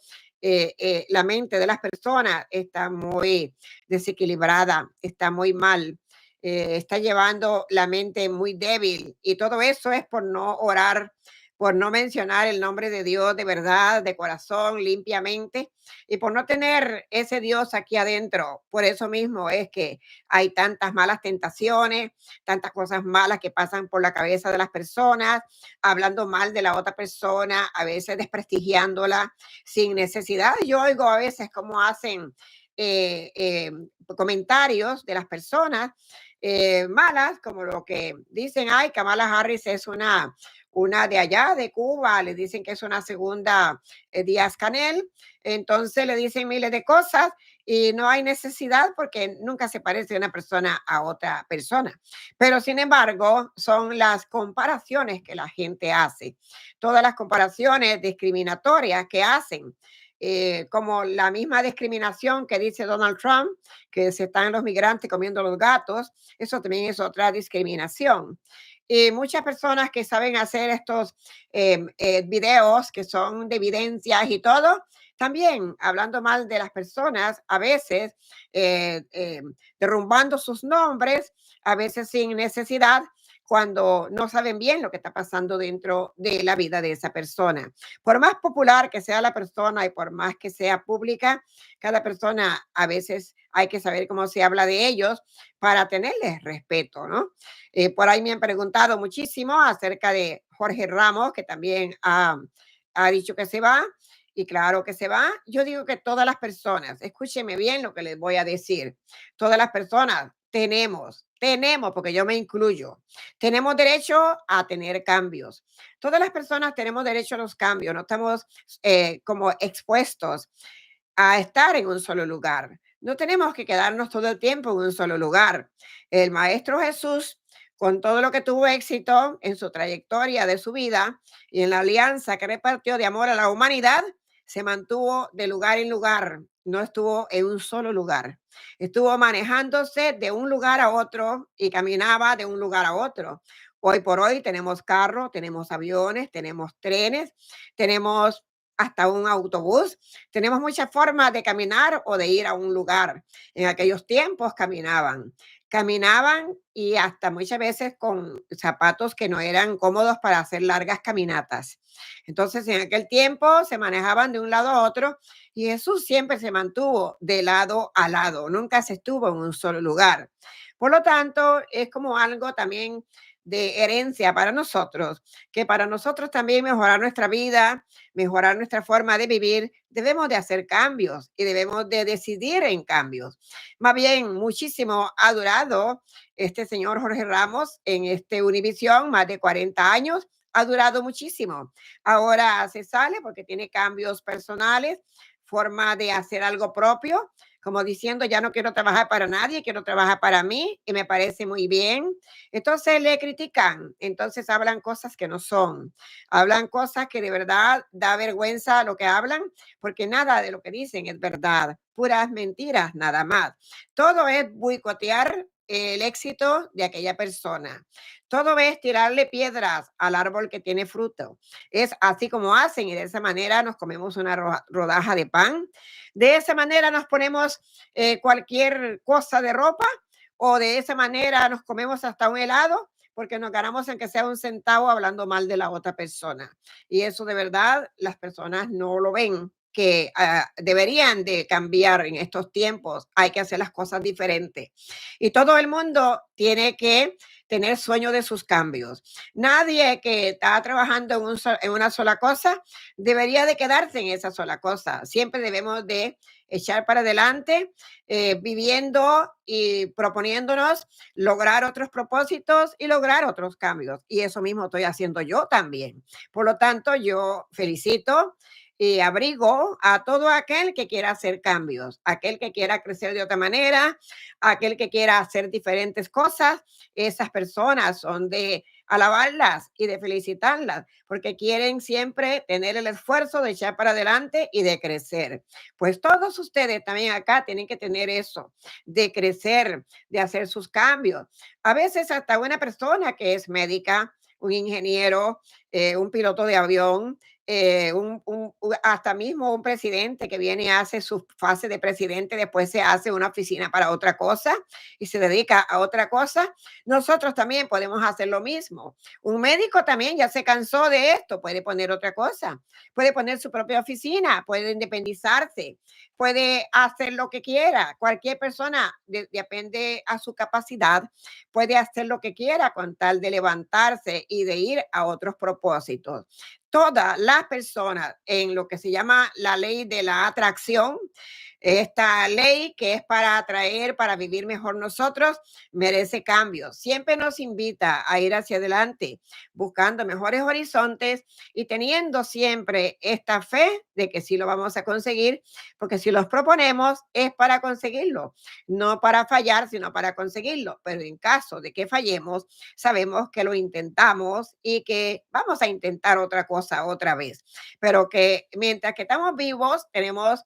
S1: La mente de las personas está muy desequilibrada, está muy mal, está llevando la mente muy débil y todo eso es por no orar, por no mencionar el nombre de Dios de verdad, de corazón, limpiamente y por no tener ese Dios aquí adentro. Por eso mismo es que hay tantas malas tentaciones, tantas cosas malas que pasan por la cabeza de las personas, hablando mal de la otra persona, a veces desprestigiándola sin necesidad. Yo oigo a veces cómo hacen comentarios de las personas malas, como lo que dicen, ay, Kamala Harris es una de allá, de Cuba, le dicen que es una segunda Díaz Canel, entonces le dicen miles de cosas y no hay necesidad porque nunca se parece una persona a otra persona. Pero sin embargo, son las comparaciones que la gente hace, todas las comparaciones discriminatorias que hacen. Como la misma discriminación que dice Donald Trump, que se están los migrantes comiendo los gatos, eso también es otra discriminación. Y muchas personas que saben hacer estos videos que son de evidencias y todo, también hablando mal de las personas, a veces derrumbando sus nombres, a veces sin necesidad, cuando no saben bien lo que está pasando dentro de la vida de esa persona. Por más popular que sea la persona y por más que sea pública, cada persona a veces hay que saber cómo se habla de ellos para tenerles respeto, ¿no? Por ahí me han preguntado muchísimo acerca de Jorge Ramos, que también ha dicho que se va. Y claro que se va. Yo digo que todas las personas, escúcheme bien lo que les voy a decir, todas las personas tenemos, porque yo me incluyo, tenemos derecho a tener cambios. Todas las personas tenemos derecho a los cambios, no estamos como expuestos a estar en un solo lugar. No tenemos que quedarnos todo el tiempo en un solo lugar. El Maestro Jesús, con todo lo que tuvo éxito en su trayectoria de su vida y en la alianza que repartió de amor a la humanidad, se mantuvo de lugar en lugar, no estuvo en un solo lugar. Estuvo manejándose de un lugar a otro y caminaba de un lugar a otro. Hoy por hoy tenemos carro, tenemos aviones, tenemos trenes, tenemos hasta un autobús, tenemos muchas formas de caminar o de ir a un lugar. En aquellos tiempos caminaban y hasta muchas veces con zapatos que no eran cómodos para hacer largas caminatas. Entonces, en aquel tiempo se manejaban de un lado a otro y Jesús siempre se mantuvo de lado a lado, nunca se estuvo en un solo lugar. Por lo tanto, es como algo también de herencia para nosotros, que para nosotros también mejorar nuestra vida, mejorar nuestra forma de vivir, debemos de hacer cambios y debemos de decidir en cambios. Más bien, muchísimo ha durado este señor Jorge Ramos en este Univisión, más de 40 años, ha durado muchísimo. Ahora se sale porque tiene cambios personales, forma de hacer algo propio, como diciendo, ya no quiero trabajar para nadie, quiero trabajar para mí y me parece muy bien. Entonces le critican, entonces hablan cosas que no son, hablan cosas que de verdad da vergüenza lo que hablan, porque nada de lo que dicen es verdad, puras mentiras, nada más. Todo es boicotear el éxito de aquella persona. Todo es tirarle piedras al árbol que tiene fruto. Es así como hacen y de esa manera nos comemos una rodaja de pan. De esa manera nos ponemos cualquier cosa de ropa o de esa manera nos comemos hasta un helado porque nos ganamos en que sea un centavo hablando mal de la otra persona. Y eso de verdad las personas no lo ven que deberían de cambiar en estos tiempos. Hay que hacer las cosas diferentes. Y todo el mundo tiene que tener sueño de sus cambios. Nadie que está trabajando en una sola cosa debería de quedarse en esa sola cosa. Siempre debemos de echar para adelante, viviendo y proponiéndonos lograr otros propósitos y lograr otros cambios. Y eso mismo estoy haciendo yo también. Por lo tanto, yo felicito y abrigo a todo aquel que quiera hacer cambios, aquel que quiera crecer de otra manera, aquel que quiera hacer diferentes cosas. Esas personas son de alabarlas y de felicitarlas, porque quieren siempre tener el esfuerzo de echar para adelante y de crecer. Pues todos ustedes también acá tienen que tener eso, de crecer, de hacer sus cambios. A veces hasta una persona que es médica, un ingeniero, un piloto de avión, hasta mismo un presidente que viene y hace su fase de presidente, después se hace una oficina para otra cosa y se dedica a otra cosa. Nosotros también podemos hacer lo mismo. Un médico también ya se cansó de esto, puede poner otra cosa, puede poner su propia oficina, puede independizarse, puede hacer lo que quiera. Cualquier persona, depende a su capacidad, puede hacer lo que quiera con tal de levantarse y de ir a otros propósitos. Todas las personas en lo que se llama la ley de la atracción, esta ley que es para atraer, para vivir mejor nosotros, merece cambios. Siempre nos invita a ir hacia adelante, buscando mejores horizontes y teniendo siempre esta fe de que sí lo vamos a conseguir, porque si los proponemos es para conseguirlo, no para fallar, sino para conseguirlo. Pero en caso de que fallemos, sabemos que lo intentamos y que vamos a intentar otra cosa otra vez. Pero que mientras que estamos vivos, tenemos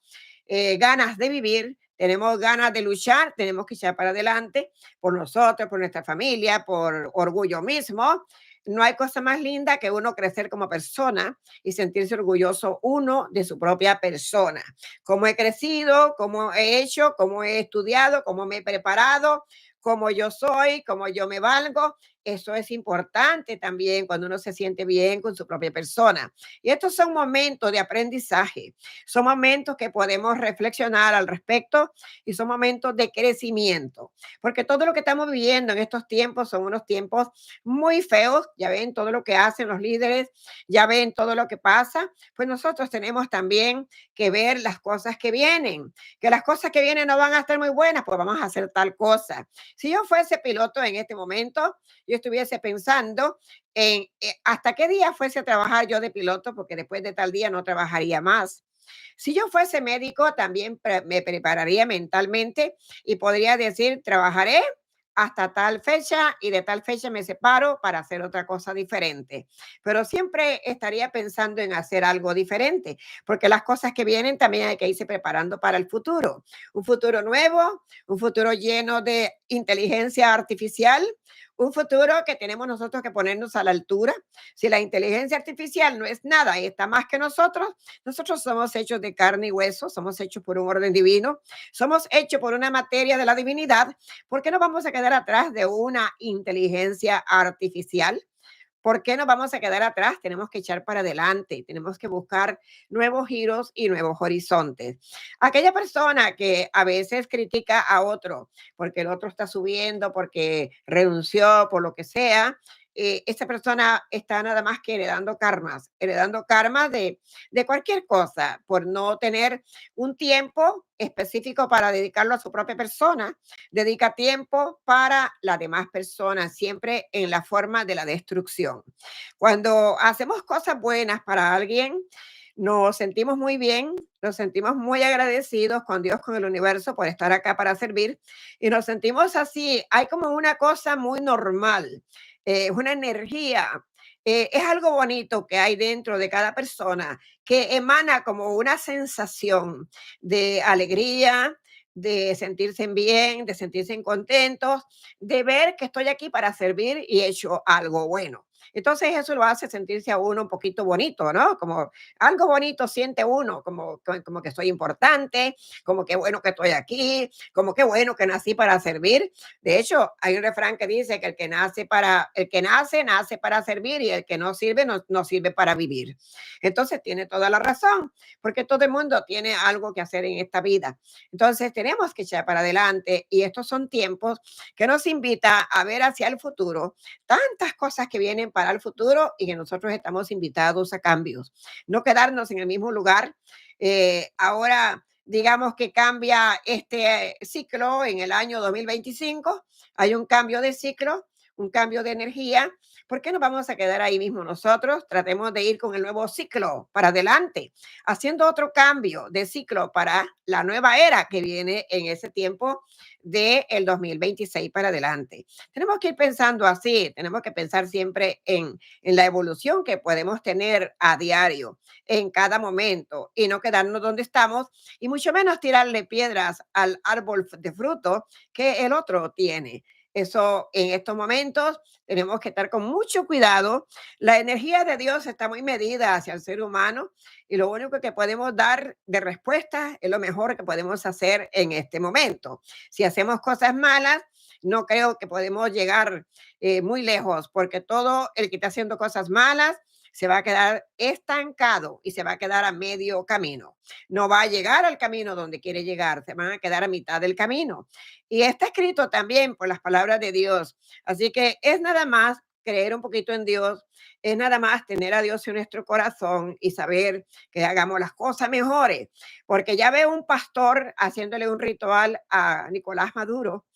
S1: ganas de vivir, tenemos ganas de luchar, tenemos que echar para adelante por nosotros, por nuestra familia, por orgullo mismo. No hay cosa más linda que uno crecer como persona y sentirse orgulloso uno de su propia persona. Cómo he crecido, cómo he hecho, cómo he estudiado, cómo me he preparado, cómo yo soy, cómo yo me valgo. Eso es importante también cuando uno se siente bien con su propia persona. Y estos son momentos de aprendizaje, son momentos que podemos reflexionar al respecto y son momentos de crecimiento, porque todo lo que estamos viviendo en estos tiempos son unos tiempos muy feos. Ya ven todo lo que hacen los líderes, ya ven todo lo que pasa. Pues nosotros tenemos también que ver las cosas que vienen, que las cosas que vienen no van a estar muy buenas, pues vamos a hacer tal cosa. Si yo fuese piloto en este momento, yo estuviese pensando en hasta qué día fuese a trabajar yo de piloto, porque después de tal día no trabajaría más. Si yo fuese médico, también me prepararía mentalmente y podría decir, trabajaré hasta tal fecha y de tal fecha me separo para hacer otra cosa diferente. Pero siempre estaría pensando en hacer algo diferente, porque las cosas que vienen también hay que irse preparando para el futuro. Un futuro nuevo, un futuro lleno de inteligencia artificial, un futuro que tenemos nosotros que ponernos a la altura. Si la inteligencia artificial no es nada y está más que nosotros somos hechos de carne y hueso, somos hechos por un orden divino, somos hechos por una materia de la divinidad. ¿Por qué nos vamos a quedar atrás de una inteligencia artificial? ¿Por qué nos vamos a quedar atrás? Tenemos que echar para adelante, tenemos que buscar nuevos giros y nuevos horizontes. Aquella persona que a veces critica a otro porque el otro está subiendo, porque renunció, por lo que sea, esa persona está nada más que heredando karmas de cualquier cosa, por no tener un tiempo específico para dedicarlo a su propia persona, dedica tiempo para las demás personas, siempre en la forma de la destrucción. Cuando hacemos cosas buenas para alguien, nos sentimos muy bien, nos sentimos muy agradecidos con Dios, con el universo por estar acá para servir y nos sentimos así. Hay como una cosa muy normal, una energía. Es algo bonito que hay dentro de cada persona que emana como una sensación de alegría, de sentirse bien, de sentirse contentos, de ver que estoy aquí para servir y he hecho algo bueno. Entonces eso lo hace sentirse a uno un poquito bonito, ¿no? Como algo bonito siente uno, como que soy importante, como que bueno que estoy aquí, como que bueno que nací para servir. De hecho, hay un refrán que dice que el que nace, nace para servir y el que no sirve, no sirve para vivir. Entonces tiene toda la razón, porque todo el mundo tiene algo que hacer en esta vida. Entonces tenemos que echar para adelante y estos son tiempos que nos invita a ver hacia el futuro, tantas cosas que vienen para el futuro y que nosotros estamos invitados a cambios, no quedarnos en el mismo lugar. Ahora, digamos que cambia este ciclo en el año 2025, hay un cambio de ciclo, un cambio de energía. ¿Por qué nos vamos a quedar ahí mismo nosotros? Tratemos de ir con el nuevo ciclo para adelante, haciendo otro cambio de ciclo para la nueva era que viene en ese tiempo del 2026 para adelante. Tenemos que ir pensando así, tenemos que pensar siempre en la evolución que podemos tener a diario, en cada momento, y no quedarnos donde estamos, y mucho menos tirarle piedras al árbol de fruto que el otro tiene. Eso en estos momentos tenemos que estar con mucho cuidado. La energía de Dios está muy medida hacia el ser humano y lo único que podemos dar de respuesta es lo mejor que podemos hacer en este momento. Si hacemos cosas malas, no creo que podemos llegar muy lejos, porque todo el que está haciendo cosas malas se va a quedar estancado y se va a quedar a medio camino. No va a llegar al camino donde quiere llegar, se van a quedar a mitad del camino. Y está escrito también por las palabras de Dios. Así que es nada más creer un poquito en Dios, es nada más tener a Dios en nuestro corazón y saber que hagamos las cosas mejores. Porque ya veo un pastor haciéndole un ritual a Nicolás Maduro,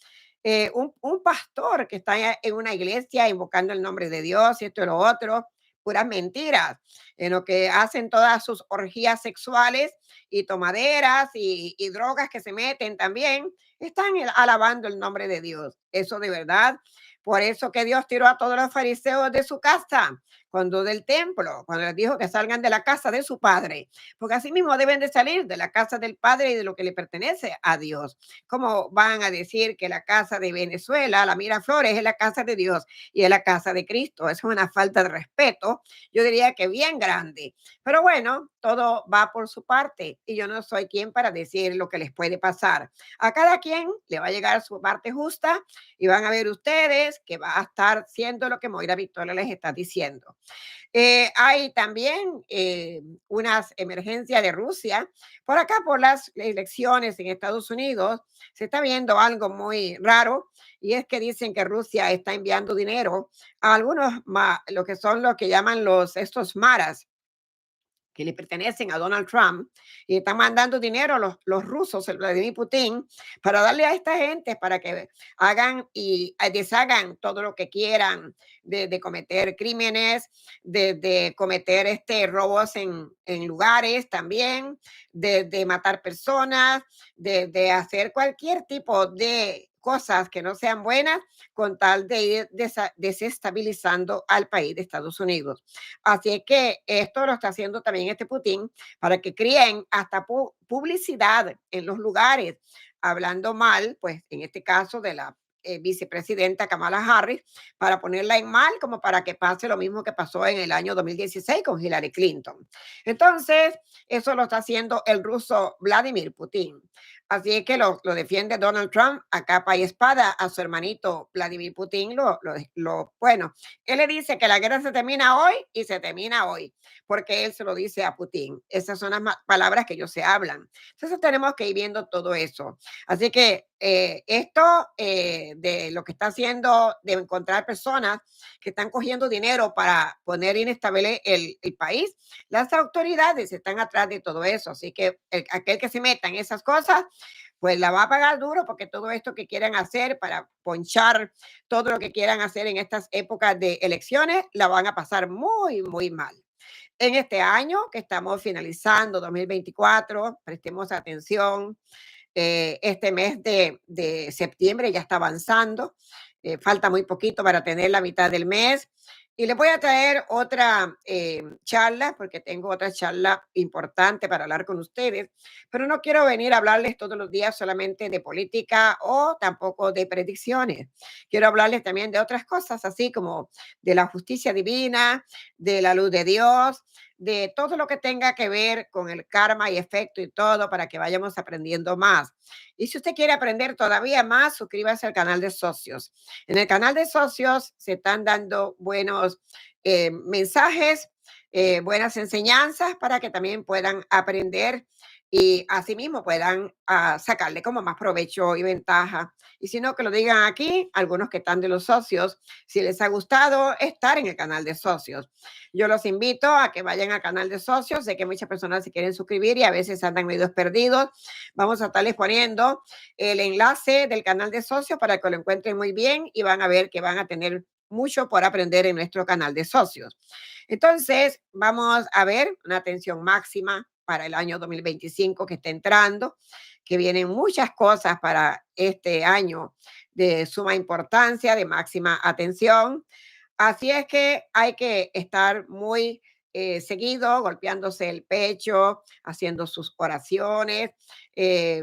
S1: un pastor que está en una iglesia invocando el nombre de Dios y esto y lo otro, puras mentiras, en lo que hacen todas sus orgías sexuales y tomaderas y drogas que se meten también, están alabando el nombre de Dios. Eso de verdad. Por eso que Dios tiró a todos los fariseos de su casa, cuando del templo, cuando les dijo que salgan de la casa de su padre, porque así mismo deben de salir de la casa del padre y de lo que le pertenece a Dios. ¿Cómo van a decir que la casa de Venezuela, la Miraflores, es la casa de Dios y es la casa de Cristo? Es una falta de respeto, yo diría que bien grande. Pero bueno, todo va por su parte y yo no soy quien para decir lo que les puede pasar. A cada quien le va a llegar su parte justa y van a ver ustedes que va a estar siendo lo que Moira Victoria les está diciendo. Hay también unas emergencias de Rusia. Por acá, por las elecciones en Estados Unidos, se está viendo algo muy raro y es que dicen que Rusia está enviando dinero a algunos, lo que son lo que llaman estos maras que le pertenecen a Donald Trump y están mandando dinero a los rusos, el Vladimir Putin, para darle a esta gente para que hagan y deshagan todo lo que quieran de cometer crímenes, de cometer robos en lugares también, de matar personas, de hacer cualquier tipo de cosas que no sean buenas con tal de ir desestabilizando al país de Estados Unidos. Así es que esto lo está haciendo también este Putin para que creen hasta publicidad en los lugares, hablando mal, pues en este caso de la vicepresidenta Kamala Harris para ponerla en mal, como para que pase lo mismo que pasó en el año 2016 con Hillary Clinton. Entonces, eso lo está haciendo el ruso Vladimir Putin. Así es que lo defiende Donald Trump a capa y espada a su hermanito Vladimir Putin. Bueno, él le dice que la guerra se termina hoy y se termina hoy, porque él se lo dice a Putin. Esas son las palabras que ellos se hablan. Entonces tenemos que ir viendo todo eso. Así que esto de lo que está haciendo, de encontrar personas que están cogiendo dinero para poner inestable el país, las autoridades están atrás de todo eso. Así que aquel que se meta en esas cosas, pues la va a pagar duro, porque todo esto que quieran hacer para ponchar todo lo que quieran hacer en estas épocas de elecciones, la van a pasar muy, muy mal. En este año que estamos finalizando, 2024, prestemos atención. Este mes de septiembre ya está avanzando. Falta muy poquito para tener la mitad del mes. Y les voy a traer otra charla, porque tengo otra charla importante para hablar con ustedes, pero no quiero venir a hablarles todos los días solamente de política o tampoco de predicciones. Quiero hablarles también de otras cosas, así como de la justicia divina, de la luz de Dios, de todo lo que tenga que ver con el karma y efecto y todo, para que vayamos aprendiendo más. Y si usted quiere aprender todavía más, suscríbase al canal de socios. En el canal de socios se están dando buenos mensajes, buenas enseñanzas, para que también puedan aprender y asimismo puedan sacarle como más provecho y ventaja. Y si no, que lo digan aquí, algunos que están de los socios, si les ha gustado estar en el canal de socios. Yo los invito a que vayan al canal de socios. Sé que muchas personas se quieren suscribir y a veces andan medio perdidos. Vamos a estarles poniendo el enlace del canal de socios para que lo encuentren muy bien, y van a ver que van a tener mucho por aprender en nuestro canal de socios. Entonces, vamos a ver una atención máxima para el año 2025 que está entrando, que vienen muchas cosas para este año de suma importancia, de máxima atención. Así es que hay que estar muy seguido, golpeándose el pecho, haciendo sus oraciones,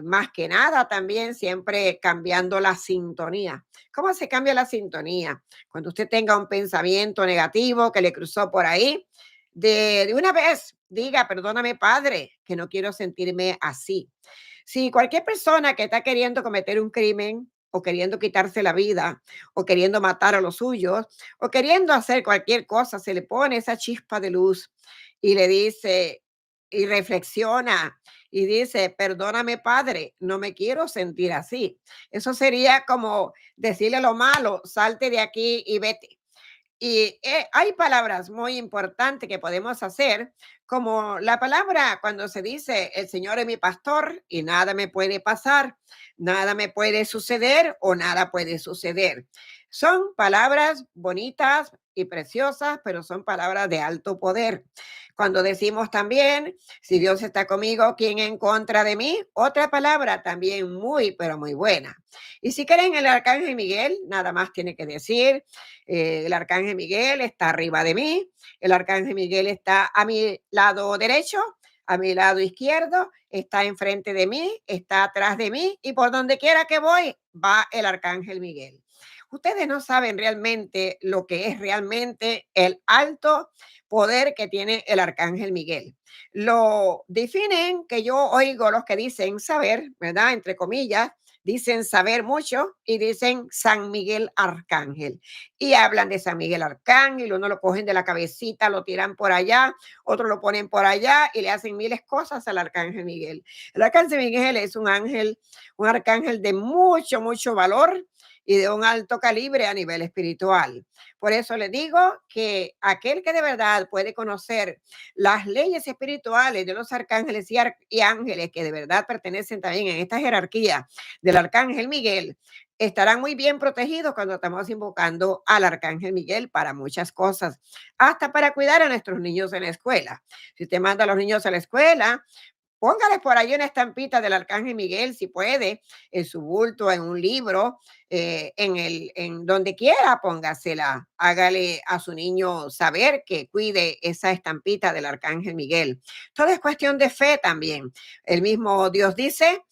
S1: más que nada también siempre cambiando la sintonía. ¿Cómo se cambia la sintonía? Cuando usted tenga un pensamiento negativo que le cruzó por ahí, de una vez diga: perdóname, Padre, que no quiero sentirme así. Si cualquier persona que está queriendo cometer un crimen, o queriendo quitarse la vida, o queriendo matar a los suyos, o queriendo hacer cualquier cosa, se le pone esa chispa de luz y le dice, y reflexiona y dice: perdóname, Padre, no me quiero sentir así. Eso sería como decirle lo malo: salte de aquí y vete. Y hay palabras muy importantes que podemos hacer, como la palabra cuando se dice: el Señor es mi pastor y nada me puede pasar, nada me puede suceder o nada puede suceder. Son palabras bonitas y preciosas, pero son palabras de alto poder. Cuando decimos también: si Dios está conmigo, ¿quién en contra de mí? Otra palabra también muy, pero muy buena. Y si creen en el arcángel Miguel, nada más tiene que decir: el arcángel Miguel está arriba de mí, el arcángel Miguel está a mi lado derecho, a mi lado izquierdo, está enfrente de mí, está atrás de mí, y por donde quiera que voy, va el arcángel Miguel. Ustedes no saben realmente lo que es realmente el alto poder que tiene el arcángel Miguel. Lo definen, que yo oigo los que dicen saber, ¿verdad? Entre comillas, dicen saber mucho y dicen San Miguel Arcángel. Y hablan de San Miguel Arcángel, uno lo cogen de la cabecita, lo tiran por allá, otro lo ponen por allá y le hacen miles cosas al Arcángel Miguel. El Arcángel Miguel es un ángel, un arcángel de mucho, mucho valor y de un alto calibre a nivel espiritual. Por eso les digo que aquel que de verdad puede conocer las leyes espirituales de los arcángeles y ángeles, que de verdad pertenecen también en esta jerarquía del arcángel Miguel, estarán muy bien protegidos cuando estamos invocando al arcángel Miguel para muchas cosas, hasta para cuidar a nuestros niños en la escuela. Si usted manda a los niños a la escuela, póngales por ahí una estampita del arcángel Miguel, si puede, en su bulto, en un libro, en donde quiera, póngasela. Hágale a su niño saber que cuide esa estampita del arcángel Miguel. Todo es cuestión de fe también. El mismo Dios dice: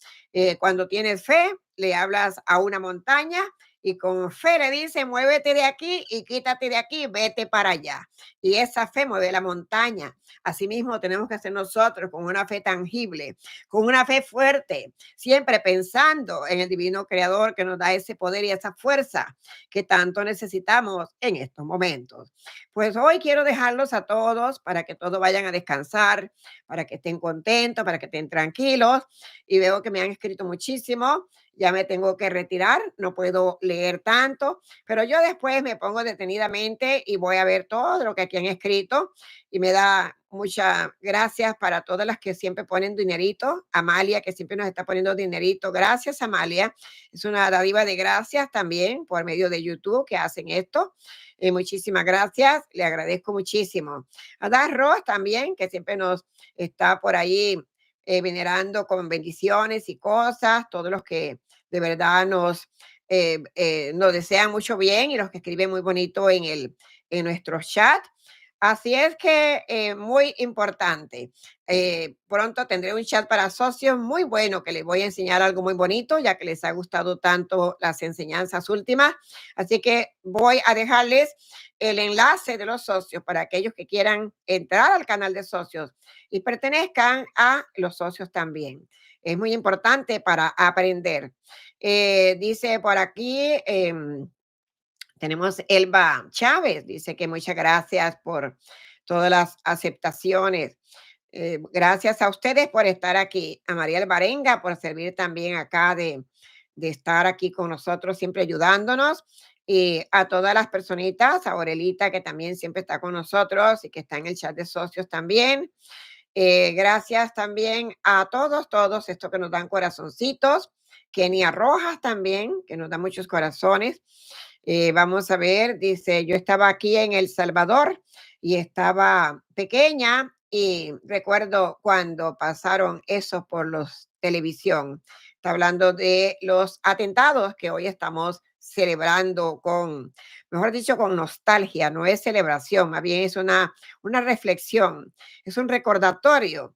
S1: cuando tienes fe, le hablas a una montaña y con fe le dice, muévete de aquí y quítate de aquí, vete para allá. Y esa fe mueve la montaña. Asimismo, tenemos que hacer nosotros con una fe tangible, con una fe fuerte, siempre pensando en el divino creador que nos da ese poder y esa fuerza que tanto necesitamos en estos momentos. Pues hoy quiero dejarlos a todos para que todos vayan a descansar, para que estén contentos, para que estén tranquilos. Y veo que me han escrito muchísimo. Ya me tengo que retirar, no puedo leer tanto, pero yo después me pongo detenidamente y voy a ver todo lo que aquí han escrito y me da muchas gracias para todas las que siempre ponen dinerito. Amalia, que siempre nos está poniendo dinerito. Gracias, Amalia. Es una dádiva de gracias también por medio de YouTube que hacen esto. Muchísimas gracias, le agradezco muchísimo. A Dar Ross también, que siempre nos está por ahí venerando con bendiciones y cosas, todos los que de verdad nos desean mucho bien y los que escriben muy bonito en nuestro chat. Así es que muy importante. Pronto tendré un chat para socios muy bueno que les voy a enseñar algo muy bonito, ya que les ha gustado tanto las enseñanzas últimas. Así que voy a dejarles el enlace de los socios para aquellos que quieran entrar al canal de socios y pertenezcan a los socios también. Es muy importante para aprender. Dice por aquí, tenemos Elba Chávez, dice que muchas gracias por todas las aceptaciones. Gracias a ustedes por estar aquí. A María Alvarenga por servir también acá de estar aquí con nosotros, siempre ayudándonos. Y a todas las personitas, a Aurelita que también siempre está con nosotros y que está en el chat de socios también. Gracias también a todos estos que nos dan corazoncitos. Kenia Rojas también, que nos da muchos corazones. Vamos a ver, dice, yo estaba aquí en El Salvador y estaba pequeña y recuerdo cuando pasaron eso por los televisión. Está hablando de los atentados que hoy estamos celebrando con, mejor dicho, con nostalgia, no es celebración, más bien es una reflexión, es un recordatorio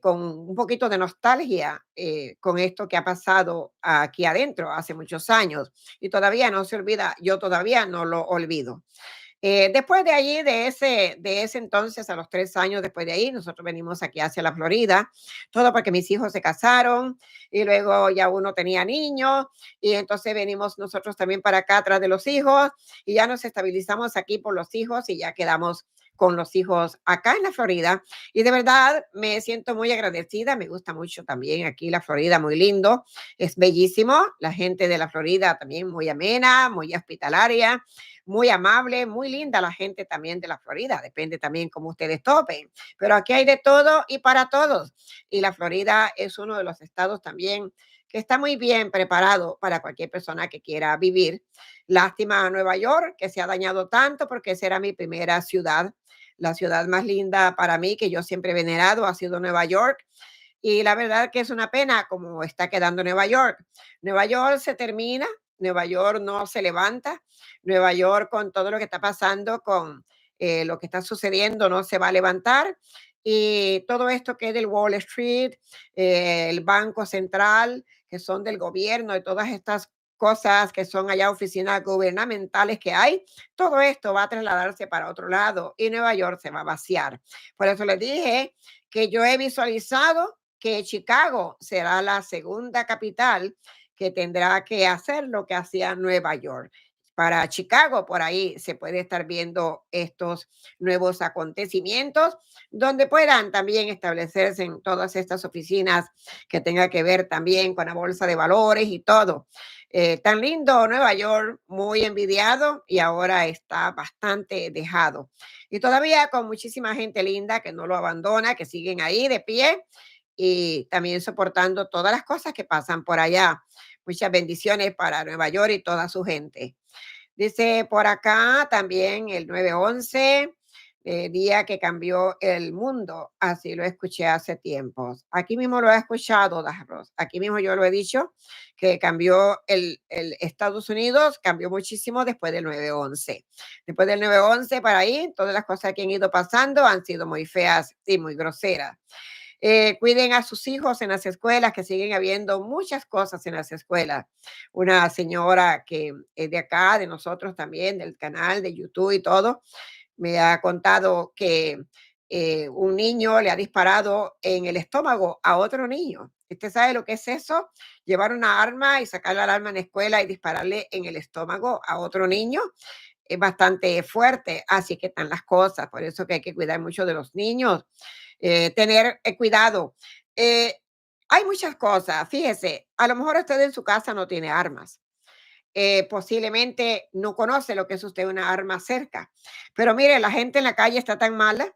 S1: con un poquito de nostalgia con esto que ha pasado aquí adentro hace muchos años y todavía no se olvida, yo todavía no lo olvido. Después de allí, de ese entonces, a los 3 años después de ahí, nosotros venimos aquí hacia la Florida, todo porque mis hijos se casaron y luego ya uno tenía niños y entonces venimos nosotros también para acá atrás de los hijos y ya nos estabilizamos aquí por los hijos y ya quedamos con los hijos acá en la Florida. Y de verdad me siento muy agradecida, me gusta mucho también aquí la Florida, muy lindo, es bellísimo, la gente de la Florida también muy amena, muy hospitalaria, muy amable, muy linda la gente también de la Florida, depende también cómo ustedes topen, pero aquí hay de todo y para todos. Y la Florida es uno de los estados también que está muy bien preparado para cualquier persona que quiera vivir. Lástima a Nueva York, que se ha dañado tanto porque esa era mi primera ciudad. La ciudad más linda para mí, que yo siempre he venerado, ha sido Nueva York. Y la verdad que es una pena como está quedando Nueva York. Nueva York se termina, Nueva York no se levanta, Nueva York con todo lo que está pasando, con lo que está sucediendo, no se va a levantar. Y todo esto que es del Wall Street, el Banco Central, que son del gobierno y todas estas cosas que son allá oficinas gubernamentales que hay, todo esto va a trasladarse para otro lado y Nueva York se va a vaciar. Por eso les dije que yo he visualizado que Chicago será la segunda capital que tendrá que hacer lo que hacía Nueva York. Para Chicago, por ahí se puede estar viendo estos nuevos acontecimientos, donde puedan también establecerse en todas estas oficinas que tenga que ver también con la bolsa de valores y todo. Tan lindo Nueva York, muy envidiado y ahora está bastante dejado. Y todavía con muchísima gente linda que no lo abandona, que siguen ahí de pie y también soportando todas las cosas que pasan por allá. Muchas bendiciones para Nueva York y toda su gente. Dice por acá también el 9/11, día que cambió el mundo. Así lo escuché hace tiempos. Aquí mismo lo he escuchado, Dajros. Aquí mismo yo lo he dicho, que cambió el Estados Unidos, cambió muchísimo después del 9/11. Después del 9/11 para ahí, todas las cosas que han ido pasando han sido muy feas y muy groseras. Cuiden a sus hijos en las escuelas, que siguen habiendo muchas cosas en las escuelas. Una señora que es de acá, de nosotros también, del canal de YouTube y todo, me ha contado que un niño le ha disparado en el estómago a otro niño. ¿Usted sabe lo que es eso? Llevar una arma y sacar la arma en la escuela y dispararle en el estómago a otro niño es bastante fuerte. Así que están las cosas. Por eso que hay que cuidar mucho de los niños, tener cuidado. Eh, hay muchas cosas. Fíjese, a lo mejor usted en su casa no tiene armas, posiblemente no conoce lo que es usted una arma cerca. Pero mire, la gente en la calle está tan mala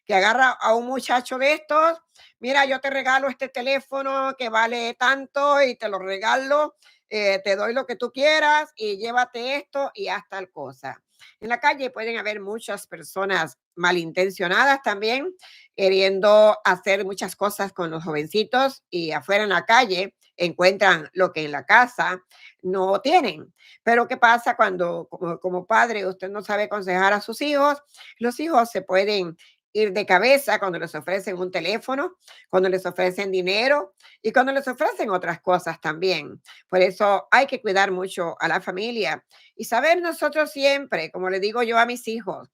S1: que agarra a un muchacho de estos, mira, yo te regalo este teléfono que vale tanto y te lo regalo, te doy lo que tú quieras y llévate esto y haz tal cosa. En la calle pueden haber muchas personas malintencionadas también, queriendo hacer muchas cosas con los jovencitos y afuera en la calle encuentran lo que en la casa no tienen. Pero ¿qué pasa cuando como padre usted no sabe aconsejar a sus hijos? Los hijos se pueden ir de cabeza cuando les ofrecen un teléfono, cuando les ofrecen dinero y cuando les ofrecen otras cosas también. Por eso hay que cuidar mucho a la familia y saber nosotros siempre, como le digo yo a mis hijos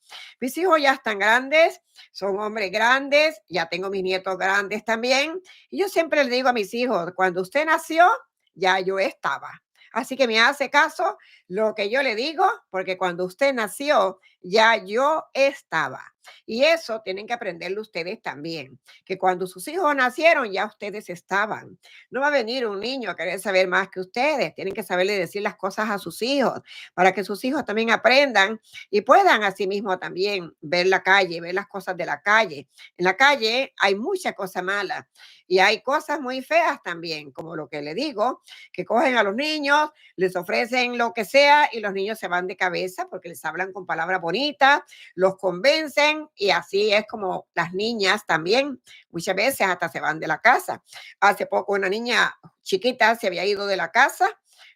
S1: ya están grandes, son hombres grandes, ya tengo mis nietos grandes también. Y yo siempre le digo a mis hijos, cuando usted nació, ya yo estaba. Así que me hace caso lo que yo le digo, porque cuando usted nació, ya yo estaba. Y eso tienen que aprenderlo ustedes también, que cuando sus hijos nacieron, ya ustedes estaban. No va a venir un niño a querer saber más que ustedes. Tienen que saberle decir las cosas a sus hijos, para que sus hijos también aprendan y puedan asimismo también ver la calle, ver las cosas de la calle. En la calle hay mucha cosa mala y hay cosas muy feas también, como lo que le digo, que cogen a los niños, les ofrecen lo que sea y los niños se van de cabeza porque les hablan con palabras bonitas, los convencen y así es como las niñas también muchas veces hasta se van de la casa. Hace poco una niña chiquita se había ido de la casa,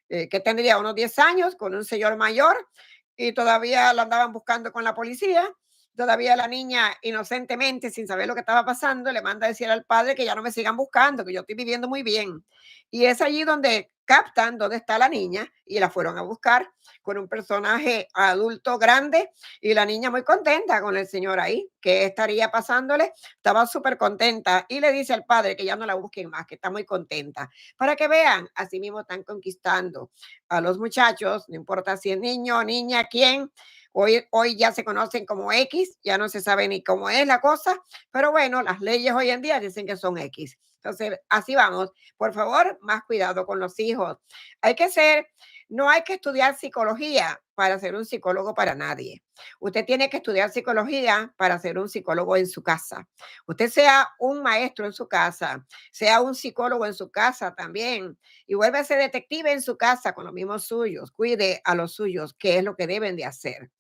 S1: que tendría unos 10 años, con un señor mayor y todavía la andaban buscando con la policía. Todavía la niña, inocentemente, sin saber lo que estaba pasando, le manda a decir al padre que ya no me sigan buscando, que yo estoy viviendo muy bien. Y es allí donde captan dónde está la niña y la fueron a buscar con un personaje adulto grande y la niña muy contenta con el señor ahí, que estaría pasándole, estaba súper contenta y le dice al padre que ya no la busquen más, que está muy contenta, para que vean, así mismo están conquistando a los muchachos, no importa si es niño, niña, quién. Hoy ya se conocen como X, ya no se sabe ni cómo es la cosa, pero bueno, las leyes hoy en día dicen que son X. Entonces, así vamos. Por favor, más cuidado con los hijos. Hay que ser, no hay que estudiar psicología para ser un psicólogo para nadie. Usted tiene que estudiar psicología para ser un psicólogo en su casa. Usted sea un maestro en su casa, sea un psicólogo en su casa también y vuelve a ser detective en su casa con los mismos suyos. Cuide a los suyos, que es lo que deben de hacer.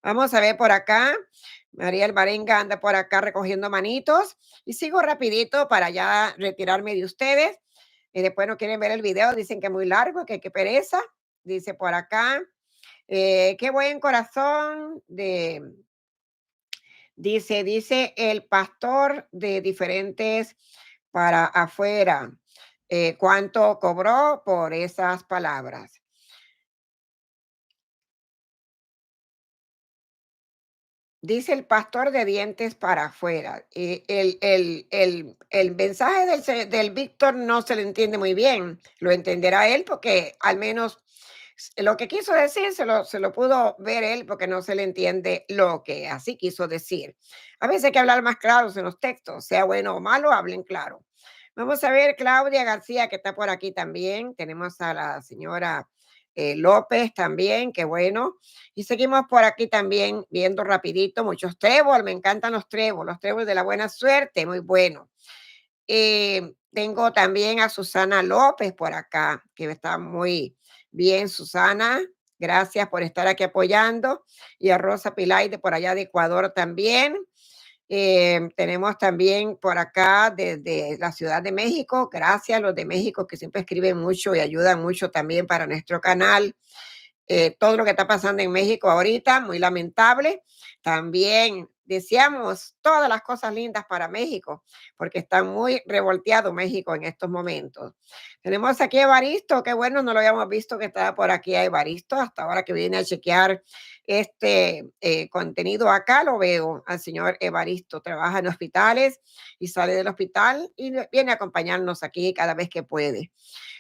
S1: Vamos a ver por acá. María Alvarenga anda por acá recogiendo manitos. Y sigo rapidito para ya retirarme de ustedes. Y después no quieren ver el video, dicen que es muy largo, que qué pereza. Dice por acá, qué buen corazón dice el pastor de diferentes para afuera. ¿Cuánto cobró por esas palabras? Dice el pastor de dientes para afuera. El mensaje del Víctor no se le entiende muy bien. Lo entenderá él porque al menos lo que quiso decir se lo pudo ver él porque no se le entiende lo que así quiso decir. A veces hay que hablar más claros en los textos, sea bueno o malo, hablen claro. Vamos a ver Claudia García, que está por aquí también. Tenemos a la señora López también, qué bueno. Y seguimos por aquí también viendo rapidito muchos trébol, me encantan los trébol de la buena suerte, muy bueno. Tengo también a Susana López por acá, que está muy bien, Susana. Gracias por estar aquí apoyando. Y a Rosa Pilay de por allá de Ecuador también. Tenemos también por acá desde la Ciudad de México. Gracias a los de México que siempre escriben mucho y ayudan mucho también para nuestro canal. todo lo que está pasando en México ahorita, muy lamentable. También deseamos todas las cosas lindas para México, porque está muy revolteado México en estos momentos. Tenemos aquí a Evaristo, qué bueno, no lo habíamos visto que estaba por aquí a Evaristo, hasta ahora que viene a chequear este contenido acá, lo veo al señor Evaristo, trabaja en hospitales y sale del hospital y viene a acompañarnos aquí cada vez que puede.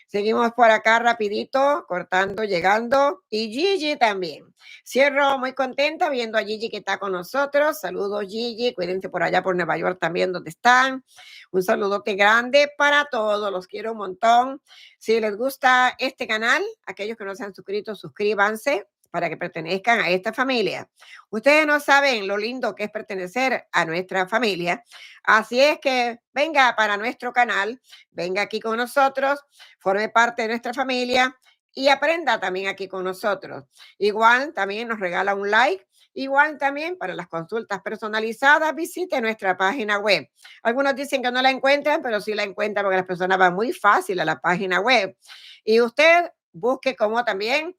S1: Seguimos por acá rapidito, cortando, llegando. Y Gigi también. Cierro muy contenta viendo a Gigi que está con nosotros. Saludos Gigi, cuídense por allá por Nueva York también donde están. Un saludote grande para todos, los quiero un montón. Si les gusta este canal, aquellos que no se han suscrito, suscríbanse para que pertenezcan a esta familia. Ustedes no saben lo lindo que es pertenecer a nuestra familia. Así es que venga para nuestro canal, venga aquí con nosotros, forme parte de nuestra familia y aprenda también aquí con nosotros. Igual también nos regala un like. Igual también para las consultas personalizadas, visite nuestra página web. Algunos dicen que no la encuentran, pero sí la encuentran porque las personas van muy fácil a la página web. Y usted busque cómo también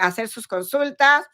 S1: hacer sus consultas,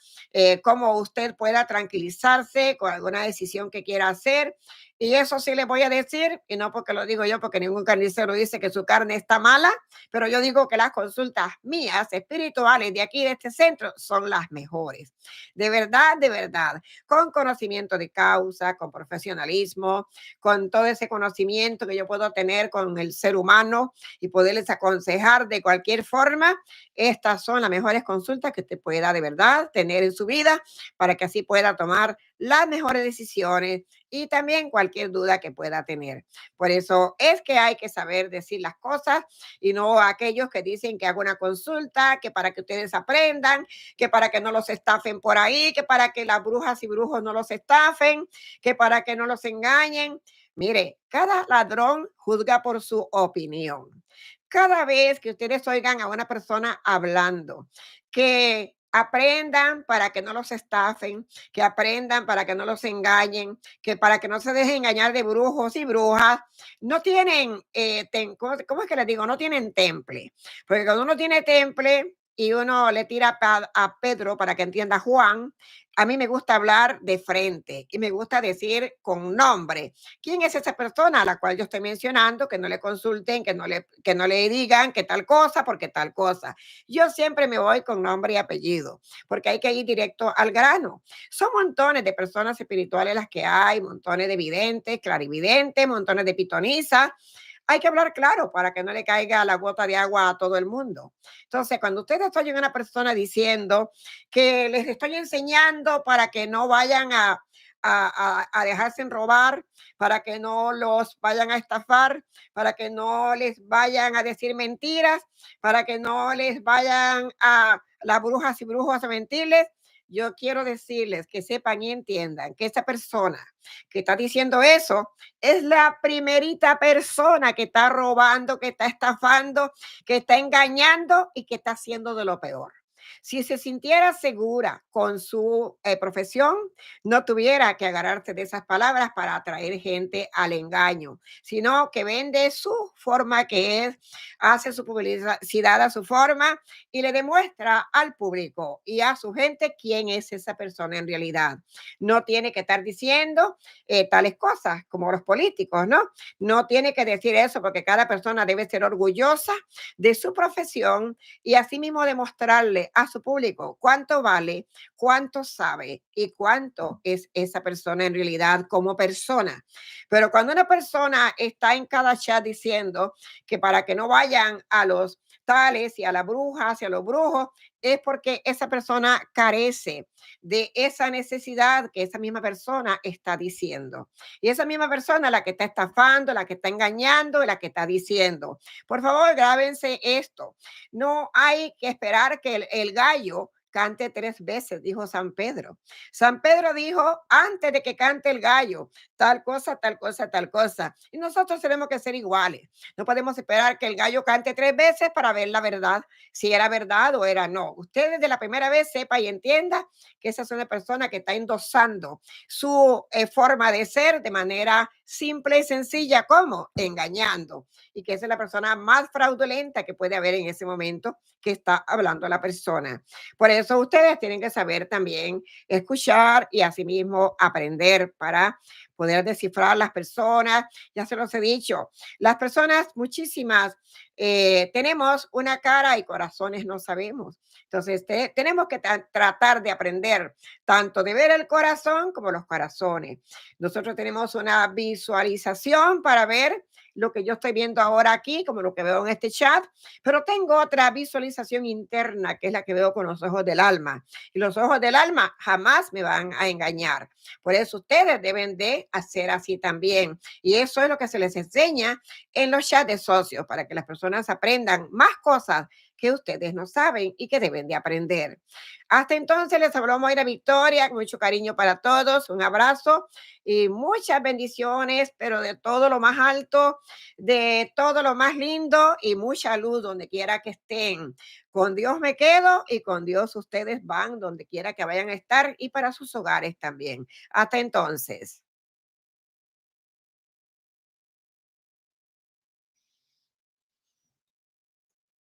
S1: cómo usted pueda tranquilizarse con alguna decisión que quiera hacer. Y eso sí les voy a decir, y no porque lo digo yo, porque ningún carnicero dice que su carne está mala, pero yo digo que las consultas mías espirituales de aquí, de este centro, son las mejores. De verdad, con conocimiento de causa, con profesionalismo, con todo ese conocimiento que yo puedo tener con el ser humano y poderles aconsejar de cualquier forma. Estas son las mejores consultas que usted pueda de verdad tener en su vida para que así pueda tomar las mejores decisiones y también cualquier duda que pueda tener. Por eso es que hay que saber decir las cosas y no aquellos que dicen que hago una consulta, que para que ustedes aprendan, que para que no los estafen por ahí, que para que las brujas y brujos no los estafen, que para que no los engañen. Mire, cada ladrón juzga por su opinión. Cada vez que ustedes oigan a una persona hablando, que aprendan para que no los estafen, que aprendan para que no los engañen, que para que no se dejen engañar de brujos y brujas, no tienen, ¿cómo es que les digo? No tienen temple. Porque cuando uno tiene temple y uno le tira a Pedro para que entienda Juan, a mí me gusta hablar de frente y me gusta decir con nombre. ¿Quién es esa persona a la cual yo estoy mencionando? Que no le consulten, que no le digan que tal cosa, porque tal cosa. Yo siempre me voy con nombre y apellido, porque hay que ir directo al grano. Son montones de personas espirituales las que hay, montones de videntes, clarividentes, montones de pitonisas. Hay que hablar claro para que no le caiga la gota de agua a todo el mundo. Entonces, cuando ustedes oyen a una persona diciendo que les estoy enseñando para que no vayan a dejarse robar, para que no los vayan a estafar, para que no les vayan a decir mentiras, para que no les vayan a las brujas y brujos a mentirles. Yo quiero decirles que sepan y entiendan que esa persona que está diciendo eso es la primerita persona que está robando, que está estafando, que está engañando y que está haciendo de lo peor. Si se sintiera segura con su profesión, no tuviera que agarrarse de esas palabras para atraer gente al engaño, sino que vende su forma que es, hace su publicidad a su forma y le demuestra al público y a su gente quién es esa persona en realidad. No tiene que estar diciendo tales cosas como los políticos, ¿no? No tiene que decir eso porque cada persona debe ser orgullosa de su profesión y asimismo demostrarle a su público cuánto vale, cuánto sabe y cuánto es esa persona en realidad como persona. Pero cuando una persona está en cada chat diciendo que para que no vayan a los tales y a las brujas y a los brujos, es porque esa persona carece de esa necesidad que esa misma persona está diciendo. Y esa misma persona la que está estafando, la que está engañando, la que está diciendo. Por favor, grábense esto. No hay que esperar que el gallo cante 3 veces, dijo San Pedro. San Pedro dijo, antes de que cante el gallo, tal cosa, tal cosa, tal cosa. Y nosotros tenemos que ser iguales. No podemos esperar que el gallo cante 3 veces para ver la verdad, si era verdad o era no. Usted desde la primera vez sepa y entienda que esa es una persona que está endosando su forma de ser de manera simple y sencilla, como engañando. Y que esa es la persona más fraudulenta que puede haber en ese momento que está hablando la persona. Por eso eso ustedes tienen que saber también escuchar y asimismo aprender para poder descifrar las personas. Ya se los he dicho, las personas, muchísimas, tenemos una cara y corazones no sabemos. Entonces, tenemos que tratar de aprender tanto de ver el corazón como los corazones. Nosotros tenemos una visualización para ver lo que yo estoy viendo ahora aquí, como lo que veo en este chat, pero tengo otra visualización interna, que es la que veo con los ojos del alma. Y los ojos del alma jamás me van a engañar. Por eso ustedes deben de hacer así también. Y eso es lo que se les enseña en los chats de socios, para que las personas aprendan más cosas que ustedes no saben y que deben de aprender. Hasta entonces les habló Moira Victoria, con mucho cariño para todos, un abrazo y muchas bendiciones, pero de todo lo más alto, de todo lo más lindo y mucha luz donde quiera que estén. Con Dios me quedo y con Dios ustedes van donde quiera que vayan a estar y para sus hogares también. Hasta entonces.